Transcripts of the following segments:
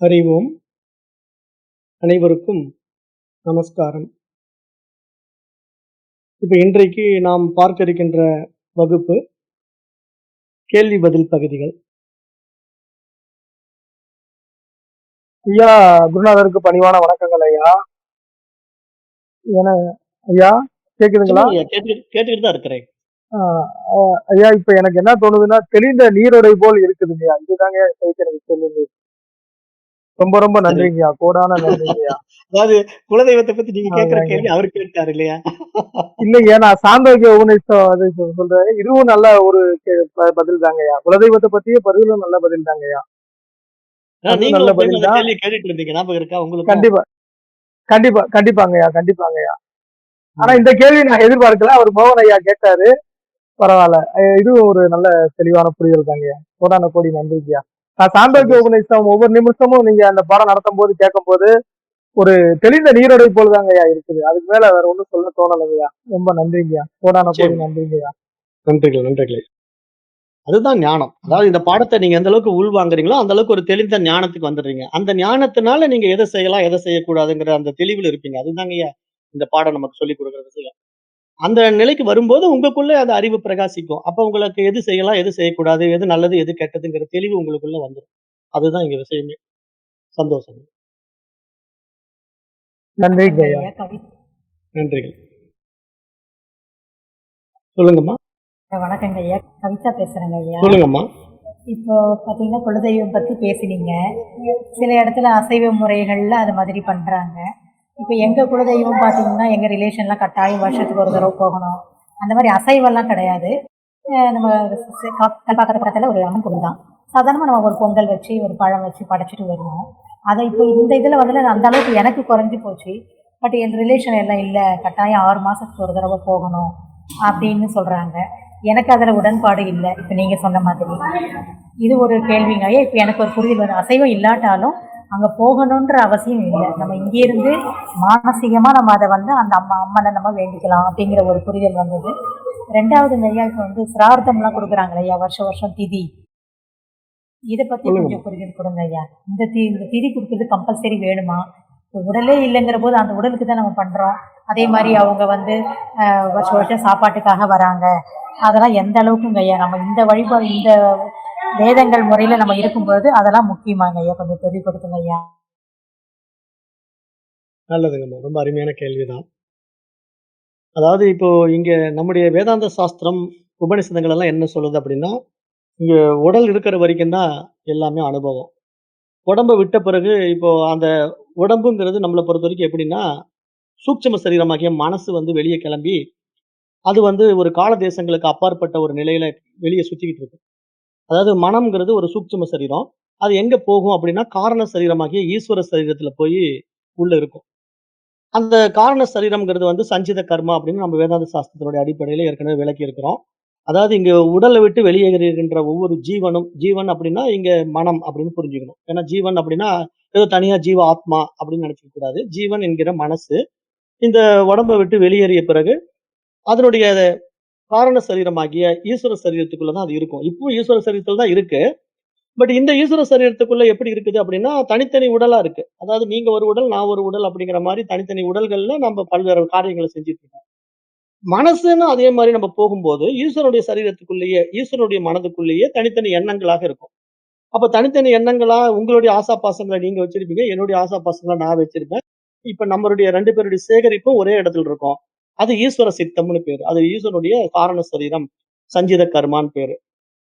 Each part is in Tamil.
அறிவோம். அனைவருக்கும் நமஸ்காரம். இப்ப இன்றைக்கு நாம் பார்க்க இருக்கின்ற வகுப்பு கேள்வி பதில் பகுதிகள். ஐயா, குருநாதருக்கு பணிவான வணக்கங்கள் ஐயா. ஐயா கேக்குதுங்களா? சொல்லுங்க ஐயா. கேட்டுக்கிட்டு தான் இருக்கிறேன். ஐயா, இப்ப எனக்கு என்ன தோணுதுன்னா, தெளிந்த நீரோடை போல் இருக்குதுங்கய்யா. இதுதாங்க எனக்கு சொல்லுது. ரொம்ப ரொம்ப நன்றிங்கய்யா. கோடான நன்றிங்கய்யா. அதாவது குலதெய்வத்தை பத்தி நீங்க கேட்கிற கேள்வி அவரு கேட்டாரு இல்லையா? இல்லைங்க, நான் சாந்தோக்கிய உபநிஷம் அது சொல்றேன். இதுவும் நல்ல ஒரு பதில் தாங்கய்யா. குலதெய்வத்தை பத்தியே பதிலும் நல்ல பதில் தாங்கய்யா. நீங்க நல்ல ஒரு டைம் பதில் அந்த தான். கேள்வி கேட்டுட்டு இருந்தீங்க. ஞாபகம் இருக்கா உங்களுக்கு? கண்டிப்பா கண்டிப்பாங்கய்யா, கண்டிப்பாங்கய்யா. ஆனா இந்த கேள்வி நான் எதிர்பார்க்கல. அவர் மோகன் ஐயா கேட்டாரு. பரவாயில்ல. இதுவும் ஒரு நல்ல தெளிவான புரிதல் தாங்கய்யா. கோடான கோடி நன்றிங்கய்யா. நான் சாந்தோக்கிய உபநிஷம் ஒவ்வொரு நிமிஷமும் நீங்க அந்த பாடம் நடத்தும் போது கேட்கும் போது ஒரு தெளிந்த நீரோடை போல் தாங்கய்யா இருக்குது. அதுக்கு மேல வேற ஒண்ணும் சொல்ல தோணலைங்கய்யா. ரொம்ப நன்றிங்கய்யா. கோடான கோடி நன்றிங்கய்யா. நன்றிகள். அதுதான் ஞானம். அதாவது இந்த பாடத்தை நீங்க எந்த அளவுக்கு உள்வாங்குறீங்களோ அந்த அளவுக்கு ஒரு தெளிந்த ஞானத்துக்கு வந்துடுறீங்க. அந்த ஞானத்தினால நீங்க எதை செய்யலாம், எதை செய்யக்கூடாதுங்கிற அந்த தெளிவுல இருப்பீங்க. அதுதாங்கய்யா இந்த பாடம் நமக்கு சொல்லிக் கொடுக்கிற விஷயம். அந்த நிலைக்கு வரும்போது உங்களுக்குள்ள அந்த அறிவு பிரகாசிக்கும். அப்ப உங்களுக்கு எது செய்யலாம், எது செய்யக்கூடாது, எது நல்லது, எது கெட்டதுங்கிற தெளிவு உங்களுக்குள்ள வந்துரும். அதுதான் இங்க விஷயமே. சந்தோஷம். நன்றிங்கய்யா. நன்றிகள். சொல்லுங்கம்மா. வணக்கங்க ஐயா. கவிதா பேசுறேங்க ஐயா. சொல்லுங்கம்மா. இப்போ பாத்தீங்கன்னா குலதெய்வம் பத்தி பேசினீங்க. சில இடத்துல அசைவ முறைகள்ல அது மாதிரி பண்றாங்க. இப்போ எங்க குலதெய்வம் பாத்தீங்கன்னா எங்க ரிலேஷன்லாம் கட்டாயம் வருஷத்துக்கு ஒரு தடவை போகணும். அந்த மாதிரி அசைவம்லாம் கிடையாது. நம்ம பக்கத்துல ஒரு அம்மன் கோவில் தான். சாதாரணமா நம்ம ஒரு பொங்கல் வச்சு ஒரு பழம் வச்சு படைச்சிட்டு வருவோம். அதை இப்போ இந்த இதுல வந்து அந்த அளவுக்கு எனக்கு குறைஞ்சி போச்சு. பட் என் ரிலேஷன் எல்லாம் இல்லை, கட்டாயம் 6 மாசத்துக்கு ஒரு தடவை போகணும் அப்படின்னு சொல்றாங்க. எனக்கு அதில் உடன்பாடு இல்லை. இப்போ நீங்கள் சொன்ன மாதிரி இது ஒரு கேள்விங்க. இப்போ எனக்கு ஒரு புரிதல் வரும். அசைவம் இல்லாட்டாலும் அங்கே போகணுன்ற அவசியம் இல்லை. நம்ம இங்கேருந்து மானசீகமாக நம்ம அதை வந்து அந்த அம்மனை நம்ம வேண்டிக்கலாம் அப்படிங்கிற ஒரு புரிதல் வந்தது. ரெண்டாவது ஐயா, இப்போ வந்து சிரார்த்தம்லாம் கொடுக்குறாங்களே ஐயா, வருஷம் திதி, இதை பற்றி கொஞ்சம் புரிதல் கொடுங்க ஐயா. இந்த திதி கொடுக்குறது கம்பல்சரி வேணுமா? உடலே இல்லைங்கிற போது அந்த உடலுக்கு தான் நம்ம பண்ணுறோம். அதே மாதிரி அவங்க வந்து வருஷம் சாப்பாட்டுக்காக வராங்க. அதெல்லாம் எந்த அளவுக்குங்க ஐயா நம்ம இந்த வழிபாடு இந்த வேதங்கள் முறையில நம்ம இருக்கும்போது அதெல்லாம் முக்கியமாங்க ஐயா? கொஞ்சம் தெளிவுபடுத்துங்க ஐயா. நல்லதுங்கம்மா. ரொம்ப அருமையான கேள்விதான். அதாவது இப்போ இங்க நம்முடைய வேதாந்த சாஸ்திரம் உபநிஷதங்கள் எல்லாம் என்ன சொல்லுது அப்படின்னா, இங்க உடல் இருக்கிற வரைக்கும் தான் எல்லாமே அனுபவம். உடம்ப விட்ட பிறகு இப்போ அந்த உடம்புங்கிறது நம்மளை பொறுத்த வரைக்கும் எப்படின்னா, சூட்சும சரீரமாகிய மனசு வந்து வெளியே கிளம்பி அது வந்து ஒரு கால தேசங்களுக்கு அப்பாற்பட்ட ஒரு நிலையில வெளியே சுத்திக்கிட்டு இருக்கு. அதாவது மனம்ங்கிறது ஒரு சூட்சும சரீரம். அது எங்க போகும் அப்படின்னா, காரண சரீரமாகிய ஈஸ்வர சரீரத்துல போய் உள்ள இருக்கும். அந்த காரண சரீரம்ங்கிறது வந்து சஞ்சித கர்மா அப்படின்னு நம்ம வேதாந்த சாஸ்திரத்தினுடைய அடிப்படையில ஏற்கனவே விளக்கி இருக்கிறோம். அதாவது இங்க உடலை விட்டு வெளியேறுகின்ற ஒவ்வொரு ஜீவன் அப்படின்னா இங்க மனம் அப்படின்னு புரிஞ்சுக்கணும். ஏன்னா ஜீவன் அப்படின்னா ஏதோ தனியா ஜீவ ஆத்மா அப்படின்னு நினைச்சுக்க கூடாது. ஜீவன் என்கிற மனசு இந்த உடம்பை விட்டு வெளியேறிய பிறகு அதனுடைய காரண சரீரமாகிய ஈஸ்வர சரீரத்துக்குள்ளதான் அது இருக்கும். இப்போ ஈஸ்வர சரீரத்துல தான் இருக்கு. பட் இந்த ஈஸ்வர சரீரத்துக்குள்ள எப்படி இருக்குது அப்படின்னா தனித்தனி உடலா இருக்கு. அதாவது நீங்க ஒரு உடல், நான் ஒரு உடல் அப்படிங்கிற மாதிரி தனித்தனி உடல்கள்ல நம்ம பல்வேறு காரியங்களை செஞ்சுட்டு இருக்கோம். மனசுன்னு அதே மாதிரி நம்ம போகும்போது ஈஸ்வரனுடைய சரீரத்துக்குள்ளேயே, ஈஸ்வரனுடைய மனதுக்குள்ளேயே தனித்தனி எண்ணங்களாக இருக்கும். அப்ப தனித்தனி எண்ணங்களா உங்களுடைய ஆசாபாசங்களை நீங்க வச்சிருப்பீங்க, என்னுடைய ஆசாபாசங்களை நான் வச்சிருப்பேன். இப்ப நம்மளுடைய 2 பேருடைய சேகரிப்பும் ஒரே இடத்துல இருக்கும். அது ஈஸ்வர சித்தம்னு பேரு. அது ஈஸ்வரனுடைய காரண சரீரம், சஞ்சித கர்மான்னு பேரு.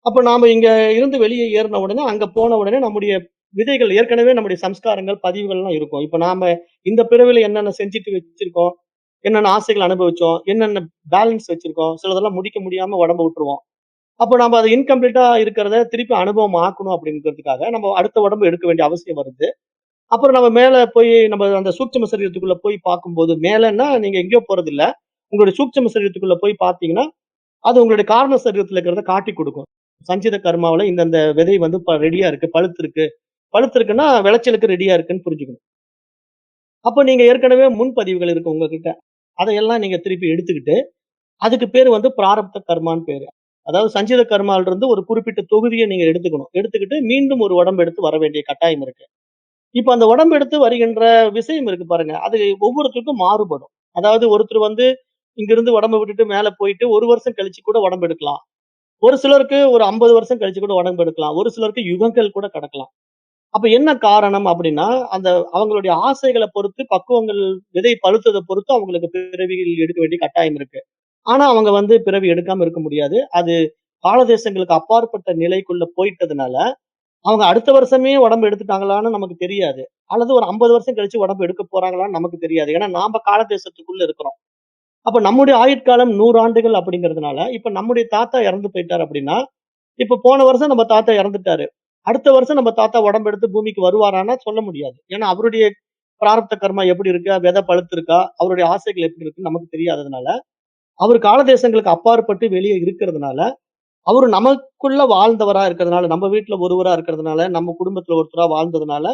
அப்ப நாம இங்க இருந்து வெளியே ஏறின உடனே, அங்க போன உடனே நம்முடைய விதைகள் ஏற்கனவே நம்முடைய சம்ஸ்காரங்கள், பதிவுகள்லாம் இருக்கும். இப்ப நாம இந்த பிறவில என்னென்ன செஞ்சுட்டு வச்சிருக்கோம், என்னென்ன ஆசைகள் அனுபவிச்சோம், என்னென்ன பேலன்ஸ் வச்சிருக்கோம், சிலதெல்லாம் முடிக்க முடியாம உடம்ப விட்டுருவோம். அப்ப நம்ம அது இன்கம்ப்ளீட்டா இருக்கிறத திருப்பி அனுபவம் ஆக்கணும் அப்படிங்கிறதுக்காக நம்ம அடுத்த உடம்பு எடுக்க வேண்டிய அவசியம் வருது. அப்புறம் நம்ம மேல போய் நம்ம அந்த சூட்சும சரீரத்துக்குள்ள போய் பார்க்கும்போது, மேலன்னா நீங்க எங்கேயோ போறதில்ல. உங்களுடைய சூட்சும சரீரத்துக்குள்ள போய் பார்த்தீங்கன்னா, அது உங்களுடைய காரண சரீரத்துல இருக்கிறத காட்டிக் குடுக்கும். சஞ்சித கர்மாவுல இந்தந்த விதை வந்து ரெடியா இருக்கு, பழுத்திருக்கு. பழுத்திருக்குன்னா விளைச்சலுக்கு ரெடியா இருக்குன்னு புரிஞ்சுக்கணும். அப்ப நீங்க ஏற்கனவே முன்பதிவுகள் இருக்கு உங்ககிட்ட. அதையெல்லாம் நீங்க திருப்பி எடுத்துக்கிட்டு, அதுக்கு பேரு வந்து பிராரப்த கர்மான்னு பேரு. அதாவது சஞ்சித கர்மால இருந்து ஒரு குறிப்பிட்ட தொகுதிய நீங்க எடுத்துக்கணும். எடுத்துக்கிட்டு மீண்டும் ஒரு உடம்பு எடுத்து வர வேண்டிய கட்டாயம் இருக்கு. இப்ப அந்த உடம்பு எடுத்து வருகின்ற விஷயம் இருக்கு பாருங்க. அது ஒவ்வொருத்தருக்கும் மாறுபடும். அதாவது ஒருத்தர் வந்து இங்கிருந்து உடம்ப விட்டுட்டு மேல போயிட்டு 1 வருஷம் கழிச்சு கூட உடம்பு எடுக்கலாம். ஒரு சிலருக்கு ஒரு 50 வருஷம் கழிச்சு கூட உடம்பு எடுக்கலாம். ஒரு சிலருக்கு யுகங்கள் கூட கடக்கலாம். அப்ப என்ன காரணம் அப்படின்னா, அந்த அவங்களுடைய ஆசைகள பொறுத்து, பக்குவங்கள் விதை பழுத்தத பொறுத்து அவங்களுக்கு பிறவிகள் எடுக்க வேண்டிய கட்டாயம் இருக்கு. ஆனா அவங்க வந்து பிறவி எடுக்காம இருக்க முடியாது. அது காலதேசங்களுக்கு அப்பாற்பட்ட நிலைக்குள்ள போயிட்டதுனால, அவங்க அடுத்த வருஷமே உடம்பு எடுத்துட்டாங்களான்னு நமக்கு தெரியாது. அல்லது ஒரு 50 வருஷம் கழிச்சு உடம்பு எடுக்க போறாங்களான்னு நமக்கு தெரியாது. ஏன்னா நாம காலதேசத்துக்குள்ள இருக்கிறோம். அப்ப நம்முடைய ஆயுட்காலம் 100 ஆண்டுகள் அப்படிங்கிறதுனால, இப்ப நம்முடைய தாத்தா இறந்து போயிட்டாரு அப்படின்னா, இப்ப போன வருஷம் நம்ம தாத்தா இறந்துட்டாரு. அடுத்த வருஷம் நம்ம தாத்தா உடம்பு எடுத்து பூமிக்கு வருவாரான்னா சொல்ல முடியாது. ஏன்னா அவருடைய பிராரப்த கர்மா எப்படி இருக்கு? விதை பழுத்திருக்கா? அவருடைய ஆசைகள் எப்படி இருக்குன்னு நமக்கு தெரியாததுனால, அவர் காலதேசங்களுக்கு அப்பாற்பட்டு வெளிய இருக்கிறதுனால, அவரு நமக்குள்ள வாழ்ந்தவரா இருக்கிறதுனால, நம்ம வீட்ல ஒருவரா இருக்கிறதுனால, நம்ம குடும்பத்துல ஒருத்தரா வாழ்ந்ததுனால,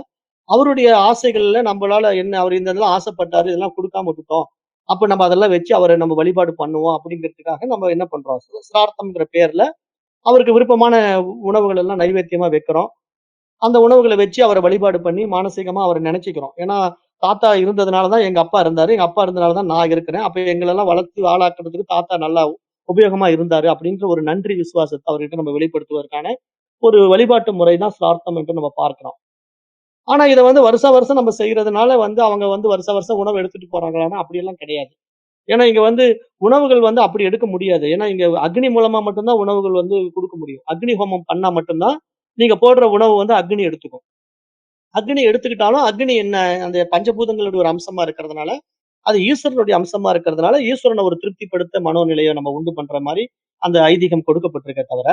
அவருடைய ஆசைகள்ல நம்பளால என்ன அவரு இந்த இதெல்லாம் ஆசைப்பட்டாரு, இதெல்லாம் குடுக்காம விட்டுட்டோம். அப்ப நம்ம அதெல்லாம் வச்சு அவர நம்ம வழிபாடு பண்ணுவோம் அப்படிங்கிறதுக்காக நம்ம என்ன பண்றோம்? சிரார்த்தம்ங்கிற பேர்ல அவருக்கு விருப்பமான உணவுகள் எல்லாம் நைவேத்தியமா வைக்கிறோம். அந்த உணவுகள வச்சு அவர வழிபாடு பண்ணி மானசீகமா அவர நெனச்சுக்கிறோம். ஏன்னா, தாத்தா இருந்ததுனால தான் எங்க அப்பா இருந்தாரு. எங்க அப்பா இருந்தனால தான் நான் இருக்கிறேன். அப்ப எங்களெல்லாம் வளர்த்து ஆளாக்குறதுக்கு தாத்தா நல்லா உபயோகமா இருந்தாரு அப்படின்ற ஒரு நன்றி விசுவாசத்த அவர்கிட்ட நம்ம வெளிப்படுத்துவதற்கான ஒரு வழிபாட்டு முறை தான் சிரார்த்தம் என்று நம்ம பார்க்கிறோம். ஆனா இத வந்து வருஷா வருஷம் நம்ம செய்றதுனால வந்து அவங்க வந்து வருஷா வருஷம் உணவு எடுத்துட்டு போறாங்களான்னா, அப்படியெல்லாம் கிடையாது. ஏன்னா இங்க வந்து உணவுகள் வந்து அப்படி எடுக்க முடியாது. ஏன்னா இங்க அக்னி மூலமா மட்டும் தான் உணவுகள் வந்து குடுக்க முடியும். அக்னி ஹோமம் பண்ணா மட்டும் தான், நீங்க போடுற உணவு வந்து அக்னி எடுத்துக்கும். அக்னி எடுத்துக்கிட்டாலும், அக்னி என்ன அந்த பஞ்சபூதங்களுடைய ஒரு அம்சமா இருக்கிறதுனால, அது ஈஸ்வரனுடைய அம்சமா இருக்கிறதுனால, ஈஸ்வரன ஒரு திருப்திப்படுத்த மனோநிலைய நம்ம உண்டு பண்ற மாரி அந்த ஐதீகம் கொடுக்கப்பட்டிருக்கே தவிர,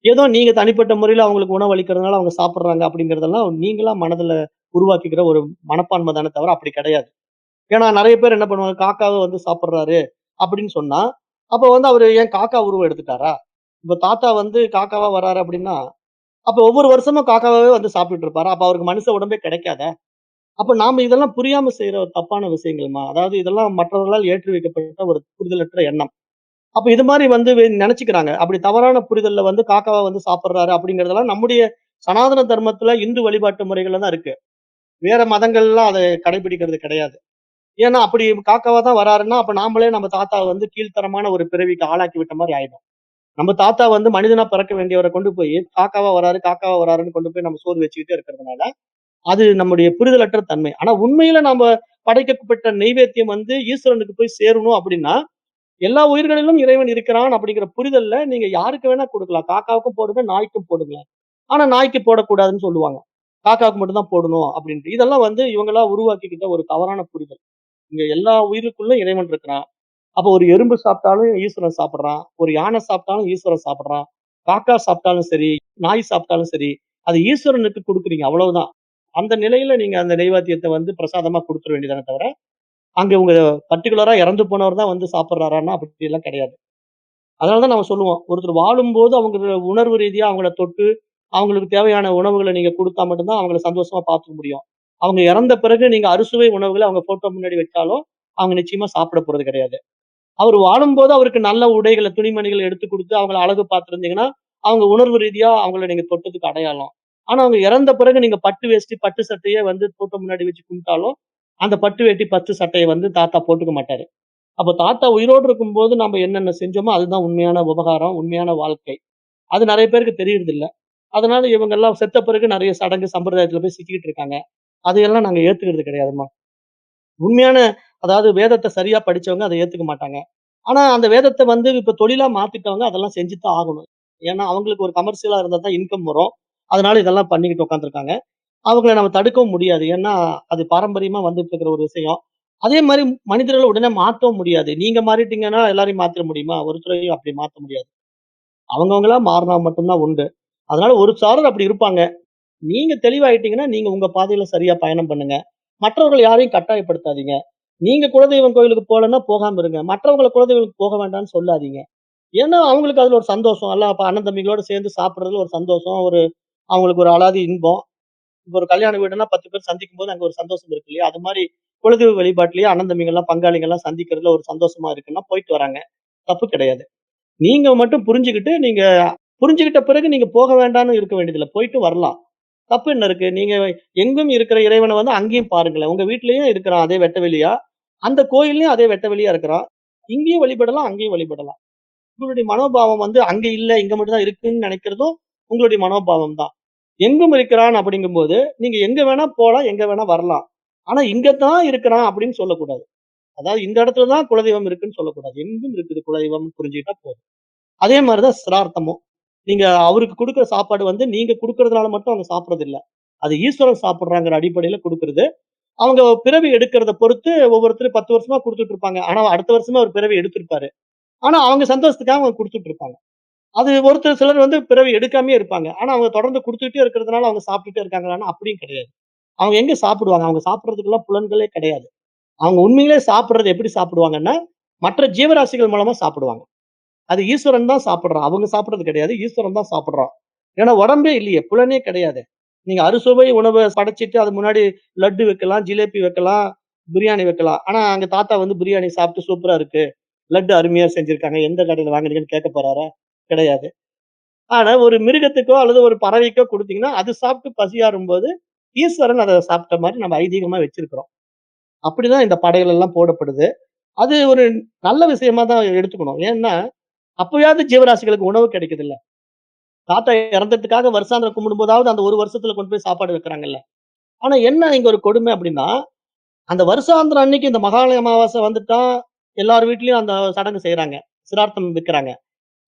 ஏதோ நீங்க தனிப்பட்ட முறையில அவங்களுக்கு உணவு அளிக்கிறதுனால அவங்க சாப்பிடுறாங்க அப்படிங்கிறதெல்லாம் நீங்களா மனதுல உருவாக்கிக்கிற ஒரு மனப்பான்மை தானே தவிர அப்படி கிடையாது. ஏன்னா நெறைய பேர் என்ன பண்ணுவாங்க, காக்காவ வந்து சாப்பிடுறாரு அப்படின்னு சொன்னா, அப்ப வந்து அவரு ஏன் காக்கா உருவம் எடுத்துட்டாரா? இப்ப தாத்தா வந்து காக்காவா வராரு அப்படின்னா, அப்ப ஒவ்வொரு வருஷமும் காக்காவாவே வந்து சாப்பிட்டுட்டு இருப்பாரா? அப்ப அவருக்கு மனுஷ உடம்பே கிடைக்காதா? அப்ப நாம இதெல்லாம் புரியாம செய்ற ஒரு தப்பான விஷயங்கள்மா. அதாவது இதெல்லாம் மற்றவர்களால் ஏற்றி வைக்கப்பட்ட ஒரு புரிதலற்ற எண்ணம். அப்ப இது மாரி வந்து நெனச்சுக்கிறாங்க. அப்படி தவறான புரிதல்ல வந்து காக்காவா வந்து சாப்பிடுறாரு அப்படிங்கிறதெல்லாம் நம்முடைய சனாதன தர்மத்துல இந்து வழிபாட்டு முறைகள்ல தான் இருக்கு. வேற மதங்கள்லாம் அத கடைபிடிக்கிறது கிடையாது. ஏன்னா அப்படி காக்காவா தான் வராருன்னா, அப்ப நாமளே நம்ம தாத்தாவ வந்து கீழ்த்தரமான ஒரு பிறவிக்கு ஆளாக்கி விட்ட மாரி ஆயிடும். நம்ம தாத்தா வந்து மனிதனா பிறக்க வேண்டியவர கொண்டு போய் காக்காவா வராரு, காக்காவா வராருன்னு கொண்டு போய் நம்ம சோறு வச்சுக்கிட்டே இருக்கிறதுனால, அது நம்முடைய புரிதலற்ற தன்மை. ஆனா உண்மையில நாம படைக்கப்பட்ட நெய்வேத்தியம் வந்து ஈஸ்வரனுக்கு போய் சேரணும் அப்படின்னா, எல்லா உயிர்களிலும் இறைவன் இருக்கிறான் அப்படிங்கிற புரிதல்ல நீங்க யாருக்கு வேணா குடுக்கலாம். காக்காவுக்கும் போடுங்க, நாய்க்கும் போடுங்க. ஆனா நாய்க்கு போடக்கூடாதுன்னு சொல்லுவாங்க. காக்காவுக்கு மட்டும் தான் போடணும் அப்படின்ட்டு. இதெல்லாம் வந்து இவங்களா உருவாக்கிக்கிட்ட ஒரு தவறான புரிதல். இங்க எல்லா உயிருக்குள்ள இறைவன் இருக்கிறான். அப்ப ஒரு எறும்பு சாப்பிட்டாலும் ஈஸ்வரன் சாப்பிடுறான். ஒரு யானை சாப்பிட்டாலும் ஈஸ்வரன் சாப்பிடுறான். காக்கா சாப்பிட்டாலும் சரி, நாய் சாப்பிட்டாலும் சரி, அது ஈஸ்வரனுக்கு குடுக்குறீங்க அவ்வளவுதான். அந்த நிலையில நீங்க அந்த நெய்வேத்தியத்த வந்து பிரசாதமா குடுத்துற வேண்டியதானே தவிர, அங்க உங்க பர்ட்டிகுலரா இறந்து போனவர் தான் வந்து சாப்பிடுறாரான்னா அப்படிலாம் கிடையாது. அதனால தான் நம்ம சொல்லுவோம். ஒருத்தர் வாழும்போது அவங்க உணர்வு ரீதியா அவங்கள தொட்டு, அவங்களுக்கு தேவையான உணவுகள நீங்க குடுத்தா மட்டும் தான் அவங்கள சந்தோஷமா பார்த்துக்க முடியும். அவங்க இறந்த பிறகு நீங்க அறுசுவை உணவுகள அவங்க போட்டோ முன்னாடி வச்சாலும், அவங்க நிச்சயமா சாப்பிட போறது கிடையாது. அவரு வாழும்போது அவருக்கு நல்ல உடைகள, துணிமணிகள எடுத்து குடுத்து அவங்கள அழகு பார்த்திருந்தீங்கன்னா, அவங்க உணர்வு ரீதியா அவங்கள நீங்க தொட்டதுக்கு அடையாளம். ஆனா அவங்க இறந்த பிறகு நீங்க பட்டு வேஷ்டி, பட்டு சட்டைய வந்து போட்டோ முன்னாடி வச்சு கும்பிட்டாலும், அந்த பட்டு வேட்டி, பட்டு சட்டைய வந்து தாத்தா போட்டுக்க மாட்டாரு. அப்ப தாத்தா உயிரோடு இருக்கும்போது நம்ம என்னென்ன செஞ்சோமோ, அதுதான் உண்மையான உபகாரம், உண்மையான வாழ்க்கை. அது நெறைய பேருக்கு தெரியறதில்ல. அதனால இவங்கெல்லாம் செத்த பிறகு நெறைய சடங்கு, சம்பிரதாயத்துல போய் சிக்கிக்கிட்டு இருக்காங்க. அதையெல்லாம் நாங்க ஏத்துக்கிறது கிடையாதும்மா. உண்மையான அதாவது வேதத்த சரியா படிச்சவங்க அத ஏத்துக்க மாட்டாங்க. ஆனா அந்த வேதத்த வந்து இப்ப தொழிலா மாத்திட்டவங்க அதெல்லாம் செஞ்சு தான் ஆகணும். ஏன்னா அவங்களுக்கு ஒரு கமர்ஷியலா இருந்தா தான் இன்கம் வரும். அதனால இதெல்லாம் பண்ணிக்கிட்டு உட்கார்ந்துருக்காங்க. அவங்கள நம்ம தடுக்கவும் முடியாது. ஏன்னா அது பாரம்பரியமா வந்துட்டு இருக்கிற ஒரு விஷயம். அதே மாரி மனிதர்கள உடனே மாத்தவும் முடியாது. நீங்க மாறிட்டீங்கன்னா எல்லாரையும் மாத்திர முடியுமா? ஒருத்தரையும் அப்படி மாத்த முடியாது. அவங்கவங்களா மாறுனா மட்டும் தான் உண்டு. அதனால ஒரு சாரர் அப்படி இருப்பாங்க. நீங்க தெளிவாயிட்டீங்கன்னா, நீங்க உங்க பாதையில சரியா பயணம் பண்ணுங்க. மற்றவர்கள் யாரையும் கட்டாயப்படுத்தாதீங்க. நீங்க குலதெய்வம் கோயிலுக்கு போலன்னா போகாம இருங்க. மற்றவங்கள குலதெய்வத்துக்கு போக வேண்டாம்னு சொல்லாதீங்க. ஏன்னா, அவங்களுக்கு அதுல ஒரு சந்தோஷம். எல்லாம் அப்ப அண்ணன் தம்பிகளோட சேர்ந்து சாப்பிடுறதுல ஒரு சந்தோஷம். அவங்களுக்கு ஒரு அலாதி இன்பம். இப்ப ஒரு கல்யாண வீடுன்னா 10 பேர் சந்திக்கும்போது அங்க ஒரு சந்தோஷம் இருக்கு இல்லையா? அது மாரி குலதெய்வ வழிபாட்டிலேயே அண்ணன் தம்பிங்கலாம், பங்காளிங்கலாம் சந்திக்கிறதுல ஒரு சந்தோஷமா இருக்குன்னா போயிட்டு வராங்க. தப்பு கிடையாது. நீங்க மட்டும் புரிஞ்சுகிட்டு, நீங்க புரிஞ்சுகிட்ட பிறகு நீங்க போக வேண்டாம்னு இருக்க வேண்டியதில்ல. போயிட்டு வரலாம். தப்பு என்ன இருக்கு? நீங்க எங்கும் இருக்கிற இறைவன வந்து அங்கேயும் பாருங்களேன். உங்க வீட்லயும் இருக்கிறான் அதே வெட்ட வெளியா. அந்த கோயில்லயும் அதே வெட்ட வெளியா இருக்கிறான். இங்கேயும் வழிபடலாம், அங்கேயும் வழிபடலாம். உங்களுடைய மனோபாவம் வந்து அங்க இல்ல, இங்க மட்டும் தான் இருக்குன்னு நினைக்கிறதும் உங்களுடைய மனோபாவம் தான். எங்கும் இருக்கிறான் அப்படிங்கும்போது, நீங்க எங்க வேணா போலாம், எங்க வேணா வரலாம். ஆனா இங்க தான் இருக்கிறான் அப்படின்னு சொல்லக்கூடாது. அதாவது இந்த இடத்துல தான் குலதெய்வம் இருக்குன்னு சொல்லக்கூடாது. எங்கும் இருக்குது குலதெய்வம்னு புரிஞ்சுக்கிட்டா போதும். அதே மாரி தான் சிரார்த்தமும். நீங்க அவருக்கு குடுக்குற சாப்பாடு வந்து நீங்க குடுக்கறதுனால மட்டும் அவங்க சாப்பிடுறது இல்ல. அது ஈஸ்வரன் சாப்பிடுறாங்கிற அடிப்படையில குடுக்குறது. அவங்க பிறவி எடுக்கிறத பொறுத்து ஒவ்வொருத்தரும் 10 வருஷமா குடுத்துட்டு இருப்பாங்க. ஆனா அடுத்த வருஷமே அவர் பிறவி எடுத்திருப்பாரு. ஆனா அவங்க சந்தோஷத்துக்காக அவங்க குடுத்துட்டு இருப்பாங்க. அது ஒருத்தர் சிலர் வந்து பிறவி எடுக்காமயே இருப்பாங்க. ஆனா அவங்க தொடர்ந்து குடுத்துட்டே இருக்கிறதுனால அவங்க சாப்பிட்டுட்டே இருக்காங்களான்னா அப்படியும் கிடையாது. அவங்க எங்க சாப்பிடுவாங்க? அவங்க சாப்பிடுறதுக்கெல்லாம் புலன்களே கிடையாது. அவங்க உண்மையிலே சாப்பிடுறது எப்படி சாப்பிடுவாங்கன்னா, மற்ற ஜீவராசிகள் மூலமா சாப்பிடுவாங்க. அது ஈஸ்வரன் தான் சாப்பிடுறான். அவங்க சாப்பிடுறது கிடையாது. ஈஸ்வரன் தான் சாப்பிடுறான். ஏன்னா உடம்பே இல்லையே! புலனே கிடையாது. நீங்க அறுசுவை உணவ படைச்சுட்டு அது முன்னாடி லட்டு வைக்கலாம், ஜிலேபி வைக்கலாம், பிரியாணி வைக்கலாம். ஆனா அங்க தாத்தா வந்து பிரியாணி சாப்பிட்டு சூப்பரா இருக்கு. லட்டு அருமையா செஞ்சிருக்காங்க. எந்த கடையில வாங்குனீங்கன்னு கேட்க போறாரா? கிடையாது. ஆனா ஒரு மிருகத்துக்கோ அல்லது ஒரு பறவைக்கோ குடுத்தீங்கன்னா, அது சாப்பிட்டு பசியாறும்போது, ஈஸ்வரன் அத சாப்பிட்ட மாரி நம்ம ஐதீகமா வச்சிருக்கிறோம். அப்படிதான் இந்த படையல் எல்லாம் போடப்படுது. அது ஒரு நல்ல விஷயமா தான் எடுத்துக்கணும். ஏன்னா, அப்பயாவது ஜீவராசிகளுக்கு உணவு கிடைக்குதுல்ல. தாத்தா இறந்ததுக்காக வருஷாந்திரம் கும்பிடும்போதாவது அந்த ஒரு வருஷத்துல கொண்டு போய் சாப்பாடு வைக்கிறாங்கல்ல. ஆனா என்ன இங்க ஒரு கொடுமை அப்படின்னா, அந்த வருஷாந்திரம் அன்னைக்கு இந்த மகாலய அமாவாசை வந்துட்டா, எல்லார் வீட்லயும் அந்த சடங்கு செய்றாங்க. சிரார்த்தம் வைக்கிறாங்க.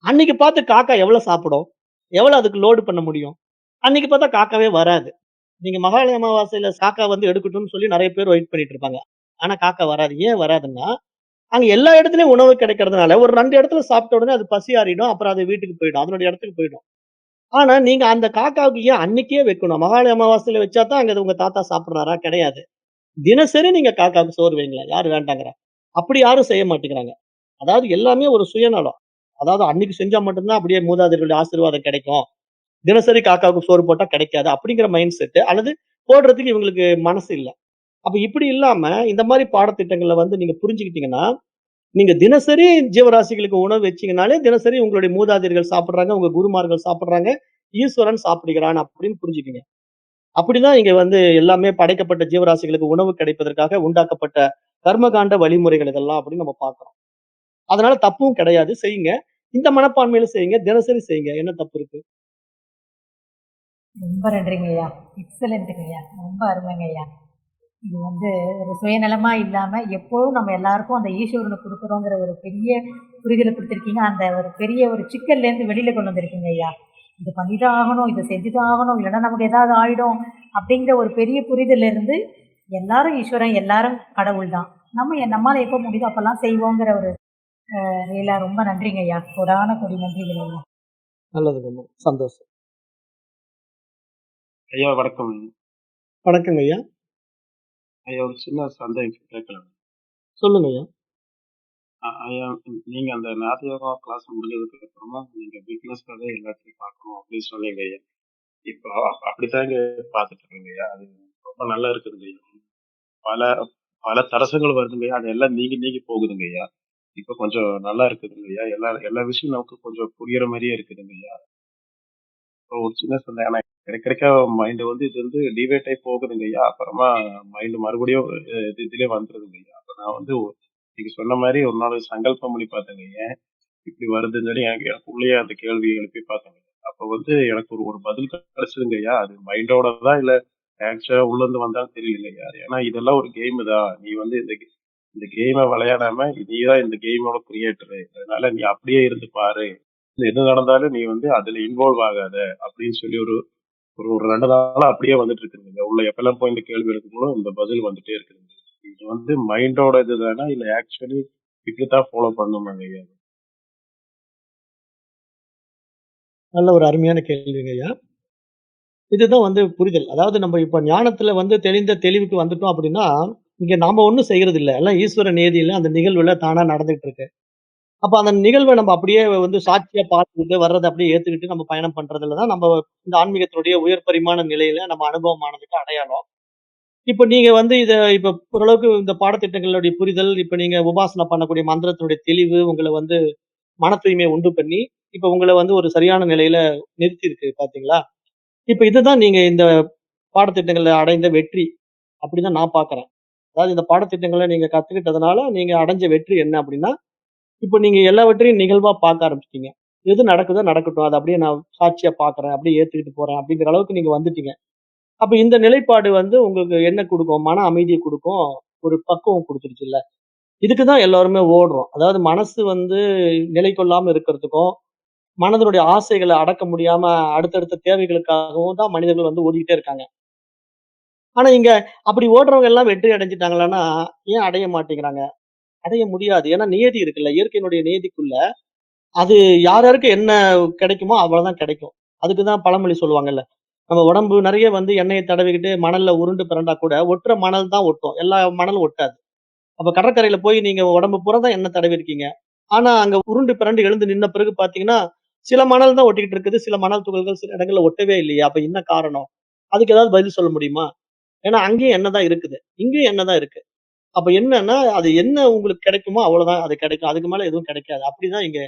அன்னைக்கு பார்த்து காக்கா எவ்வளவு சாப்பிடும்? எவ்வளவு அதுக்கு லோடு பண்ண முடியும்? அன்னைக்கு பார்த்தா காக்காவே வராது. நீங்க மகாலய அமாவாசையில காக்கா வந்து எடுக்கட்டும்னு சொல்லி நெறைய பேர் வெயிட் பண்ணிட்டு இருப்பாங்க. ஆனா காக்கா வராது. ஏன் வராதுன்னா, அங்க எல்லா இடத்துலயும் உணவு கிடைக்கிறதுனால, ஒரு 2 இடத்துல சாப்பிட்ட உடனே அது பசி ஆறிடும். அப்புறம் அது வீட்டுக்கு போயிடும். அதனுடைய இடத்துக்கு போயிடும். ஆனா நீங்க அந்த காக்காவுக்கு ஏன் அன்னைக்கே வைக்கணும்? மகாலய அமாவாசையில வச்சா தான் அங்க உங்க தாத்தா சாப்பிடுறாரா? கிடையாது. தினசரி நீங்க காக்காவுக்கு சோறு வைங்களேன். யாரு வேண்டாங்கிறா? அப்படி யாரும் செய்ய மாட்டேங்கிறாங்க. அதாவது எல்லாமே ஒரு சுயநலம். அதாவது அன்னைக்கு செஞ்சா மட்டும் தான் அப்படியே மூதாதையர்களுடைய ஆசீர்வாதம் கிடைக்கும். தினசரி காக்காவுக்கு சோறு போட்டா கிடைக்காது. அப்படிங்கிற மைண்ட் செட் அல்லது போடுறதுக்கு இவங்களுக்கு மனசு இல்ல. அப்ப இப்படி இல்லாம இந்த மாரி பாடத்திட்டங்கள வந்து நீங்க புரிஞ்சுக்கிட்டீங்கன்னா, நீங்க தினசரி ஜீவராசிகளுக்கு உணவு வச்சீங்கனாலே, தினசரி உங்களுடைய மூதாதையர்கள் சாப்பிடுறாங்க, உங்க குருமார்கள் சாப்பிடுறாங்க, ஈஸ்வரன் சாப்பிடுகிறான் அப்படின்னு புரிஞ்சுக்கங்க. அப்படிதான் இங்க வந்து எல்லாமே படைக்கப்பட்ட ஜீவராசிகளுக்கு உணவு கிடைப்பதற்காக உண்டாக்கப்பட்ட கர்மகாண்ட வழிமுறைகள் இதெல்லாம் அப்படின்னு நம்ம பார்க்கிறோம். அதனால தப்பும் கிடையாது. செய்யுங்க. இந்த மனப்பான்மையில செய்யுங்க. தினசரி செய்யுங்க. என்ன தப்பு இருக்கு? ரொம்ப நன்றிங்க ஐயா. எக்ஸலண்ட்டுங்க ஐயா. ரொம்ப அருமைங்க ஐயா. இது வந்து ஒரு சுயநலமா இல்லாம, எப்போதும் நம்ம எல்லாருக்கும் அந்த ஈஸ்வரனுக்கு குடுக்குறோங்கிற ஒரு பெரிய புரிதல குடுத்துருக்கீங்க. அந்த ஒரு பெரிய ஒரு சிக்கல்லேருந்து வெளில கொண்டு வந்திருக்கீங்க ஐயா. இது பண்ணி தான் ஆகணும், இத செஞ்சு தான் ஆகணும், இல்லன்னா நமக்கு ஏதாவது ஆயிடும், அப்படிங்கிற ஒரு பெரிய புரிதலிருந்து எல்லாரும் ஈஸ்வரன், எல்லாரும் கடவுள் தான். நம்மால எப்ப முடியுதோ அப்பல்லாம் செய்வோங்கிற ஒரு ரியலா ரொம்ப நன்றிங்க ஐயா. கோடான கோடி நன்றிகள் ஐயா. நல்லதுங்கம்மா. சந்தோஷம். ஐயா வணக்கம். வணக்கங்க ஐயா. ஐயா ஒரு சின்ன சந்தேகம் கேட்கலாம். சொல்லுங்க ஐயா. ஐயா நீங்க அந்த ஞாபக கிளாஸ் முடிஞ்சதுக்கு அப்புறமா நீங்க பிக்னஸ்க்காக எல்லாத்தையும் பார்க்கணும் அப்படின்னு சொன்னீங்க ஐயா. இப்போ அப்படித்தாங்க பார்த்துட்டு இருக்கேங்க ஐயா. அது ரொம்ப நல்லா இருக்குதுங்க ஐயா. பல பல தடசங்கள் வருதுங்க ஐயா. அது எல்லாம் நீங்கி நீங்கி போகுதுங்க ஐயா. இப்ப கொஞ்சம் நல்லா இருக்குதுங்க ஐயா. எல்லா எல்லா விஷயம் நமக்கு கொஞ்சம் புரியுற மாதிரியே இருக்குதுங்க ஐயா. இப்போ ஒரு சின்ன சந்தேகம். ஆனா கிடைக்க கிடைக்க மைண்ட் வந்து இது வந்து டிவேட் ஆகி போகுதுங்க ஐயா. அப்புறமா மைண்ட் மறுபடியும் இதுலயே வந்துருதுங்க ஐயா. அப்ப நான் வந்து நீங்க சொன்ன மாதிரி ஒரு நாள் சங்கல்பம் பண்ணி பார்த்தேங்க ஐயா. இப்படி வருதுன்னு சொல்லி எனக்குள்ளேயே அந்த கேள்வி எழுப்பி பார்த்தேங்க. அப்ப வந்து எனக்கு ஒரு ஒரு பதில் கிடைச்சதுங்க ஐயா. அது மைண்டோட தான் இல்ல ஆக்சுவலா உள்ள இருந்து வந்தாலும் தெரியல ஐயா. ஏன்னா இதெல்லாம் ஒரு கேம் தான். நீ வந்து இந்த கேமை விளையாடாம நீ தான் இந்த கேமோட கிரியேட்டரு. அதனால நீ அப்படியே இருந்து பாரு. எது நடந்தாலும் நீ வந்து அதுல இன்வால்வ் ஆகாத அப்படின்னு சொல்லி ஒரு ஒரு ஒரு 2 நாளா அப்படியே வந்துட்டு இருக்குதுங்க. உள்ள எப்பல்லாம் போய் இந்த கேள்வி எடுக்கும்போது இந்த பதில் வந்துட்டே இருக்குதுங்க. இது வந்து மைண்டோட இதுதானா இல்ல ஆக்சுவலி இப்படித்தான் ஃபாலோ பண்ணணுமாங்க ஐயா? நல்ல ஒரு அருமையான கேள்விங்க ஐயா. இதுதான் வந்து புரிதல். அதாவது நம்ம இப்ப ஞானத்துல வந்து தெளிந்த தெளிவுக்கு வந்துட்டோம் அப்படின்னா, இங்க நாம ஒண்ணும் செய்யறது இல்ல. எல்லாம் ஈஸ்வர நியதியில அந்த நிகழ்வுல தானா நடந்துட்டு இருக்கு. அப்ப அந்த நிகழ்வ நம்ம அப்படியே வந்து சாட்சியா பார்த்துக்கிட்டு, வர்றத அப்படியே ஏத்துக்கிட்டு நம்ம பயணம் பண்றதுல தான் நம்ம இந்த ஆன்மீகத்தினுடைய உயர் பரிமாண நிலையில நம்ம அனுபவமானதுக்கு அடையாளம். இப்ப நீங்க வந்து இப்ப ஓரளவுக்கு இந்த பாடத்திட்டங்களுடைய புரிதல், இப்ப நீங்க உபாசனை பண்ணக்கூடிய மந்திரத்தினுடைய தெளிவு உங்கள வந்து மன தூய்மைய உண்டு பண்ணி, இப்ப உங்கள வந்து ஒரு சரியான நிலையில நிறுத்தியிருக்கு பார்த்தீங்களா? இப்ப இதுதான் நீங்க இந்த பாடத்திட்டங்கள்ல அடைந்த வெற்றி. அப்படிதான் நான் பார்க்கிறேன். அதாவது இந்த பாடத்திட்டங்கள நீங்க கத்துக்கிட்டதுனால நீங்க அடைஞ்ச வெற்றி என்ன அப்படின்னா, இப்ப நீங்க எல்லாவற்றையும் நிகழ்வா பார்க்க ஆரம்பிச்சுட்டீங்க. எது நடக்குதோ நடக்கட்டும். அத அப்படியே நான் சாட்சியா பார்க்கிறேன். அப்படியே ஏத்துக்கிட்டு போறேன் அப்படிங்கிற அளவுக்கு நீங்க வந்துட்டீங்க. அப்ப இந்த நிலைப்பாடு வந்து உங்களுக்கு என்ன குடுக்கும்? மன அமைதிய குடுக்கும். ஒரு பக்குவம் குடுத்துருச்சுல்ல. இதுக்கு தான் எல்லாருமே ஓடுறோம். அதாவது மனசு வந்து நிலை கொள்ளாம இருக்கிறதுக்கும், மனதனுடைய ஆசைகள அடக்க முடியாம அடுத்தடுத்த தேவைகளுக்காகவும் தான் மனிதர்கள் வந்து ஓடிக்கிட்டே இருக்காங்க. ஆனா இங்க அப்படி ஓடுறவங்க எல்லாம் வெற்றி அடைஞ்சுட்டாங்களான்னா, ஏன் அடைய மாட்டேங்கிறாங்க? அடைய முடியாது. ஏன்னா நியதி இருக்குல்ல. இயற்கையினுடைய நியதிக்குள்ள அது யார் யாருக்கு என்ன கிடைக்குமோ அவ்வளவுதான் கிடைக்கும். அதுக்கு தான் பழமொழி சொல்லுவாங்கல்ல. நம்ம உடம்பு நெறைய வந்து எண்ணெய தடவிக்கிட்டு மணல்ல உருண்டு பெரண்டா கூட ஒட்டுற மணல் தான் ஒட்டும். எல்லா மணலும் ஒட்டாது. அப்ப கடற்கரையில போய் நீங்க உடம்பு பூரா தான் எண்ணெய் தடவி இருக்கீங்க. ஆனா அங்க உருண்டு பிரண்டு எழுந்து நின்ன பிறகு பார்த்தீங்கன்னா, சில மணல் தான் ஒட்டிக்கிட்டு இருக்குது. சில மணல் துகள்கள் சில இடங்கள்ல ஒட்டவே இல்லையே! அப்ப என்ன காரணம்? அதுக்கு ஏதாவது பதில் சொல்ல முடியுமா? ஏன்னா அங்கேயும் எண்ணெய் தான் இருக்குது. இங்கேயும் எண்ணெய் தான் இருக்கு. அப்ப என்னன்னா, அது என்ன உங்களுக்கு கிடைக்குமோ அவ்வளவுதான் அது கிடைக்கும். அதுக்கு மேல எதுவும் கிடைக்காது. அப்படிதான் இங்க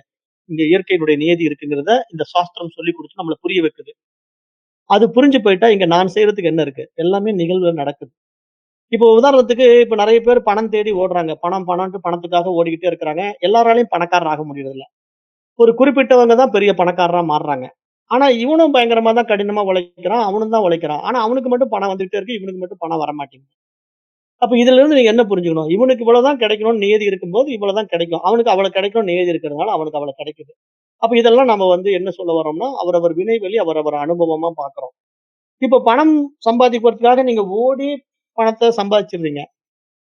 இங்க இயற்கையினுடைய நியதி இருக்குங்கிறத இந்த சாஸ்திரம் சொல்லிக் குடுத்து நம்மள புரிய வைக்குது. அது புரிஞ்சு போயிட்டா இங்க நான் செய்றதுக்கு என்ன இருக்கு? எல்லாமே நிகழ்வுல நடக்குது. இப்போ உதாரணத்துக்கு இப்ப நெறைய பேர் பணம் தேடி ஓடுறாங்க. பணம் பணம்ன்ட்டு பணத்துக்காக ஓடிக்கிட்டே இருக்கிறாங்க. எல்லாராலயும் பணக்காரர் ஆக முடியறதில்ல. ஒரு குறிப்பிட்டவங்க தான் பெரிய பணக்காரரா மாறுறாங்க. ஆனா இவனும் பயங்கரமா தான் கடினமா உழைக்கிறான். அவனும் தான் உழைக்கிறான். ஆனா அவனுக்கு மட்டும் பணம் வந்துகிட்டே இருக்கு. இவனுக்கு மட்டும் பணம் வரமாட்டேங்குது. அப்ப இதுல இருந்து நீங்க என்ன புரிஞ்சுக்கணும்? இவனுக்கு இவ்வளவுதான் கிடைக்கணும்னு நியதி இருக்கும்போது இவ்வளவுதான் கிடைக்கும். அவனுக்கு அவ்வளவு கிடைக்கணும்னு நியதி இருக்கிறதுனால அவனுக்கு அவ்வளவு கிடைக்குது. அப்ப இதெல்லாம் நம்ம வந்து என்ன சொல்ல வர்றோம்னா, அவரவர் வினைவெளி அவரவர் அனுபவமா பார்க்கிறோம். இப்ப பணம் சம்பாதிக்கிறதுக்காக நீங்க ஓடி பணத்த சம்பாதிச்சிடுறீங்க.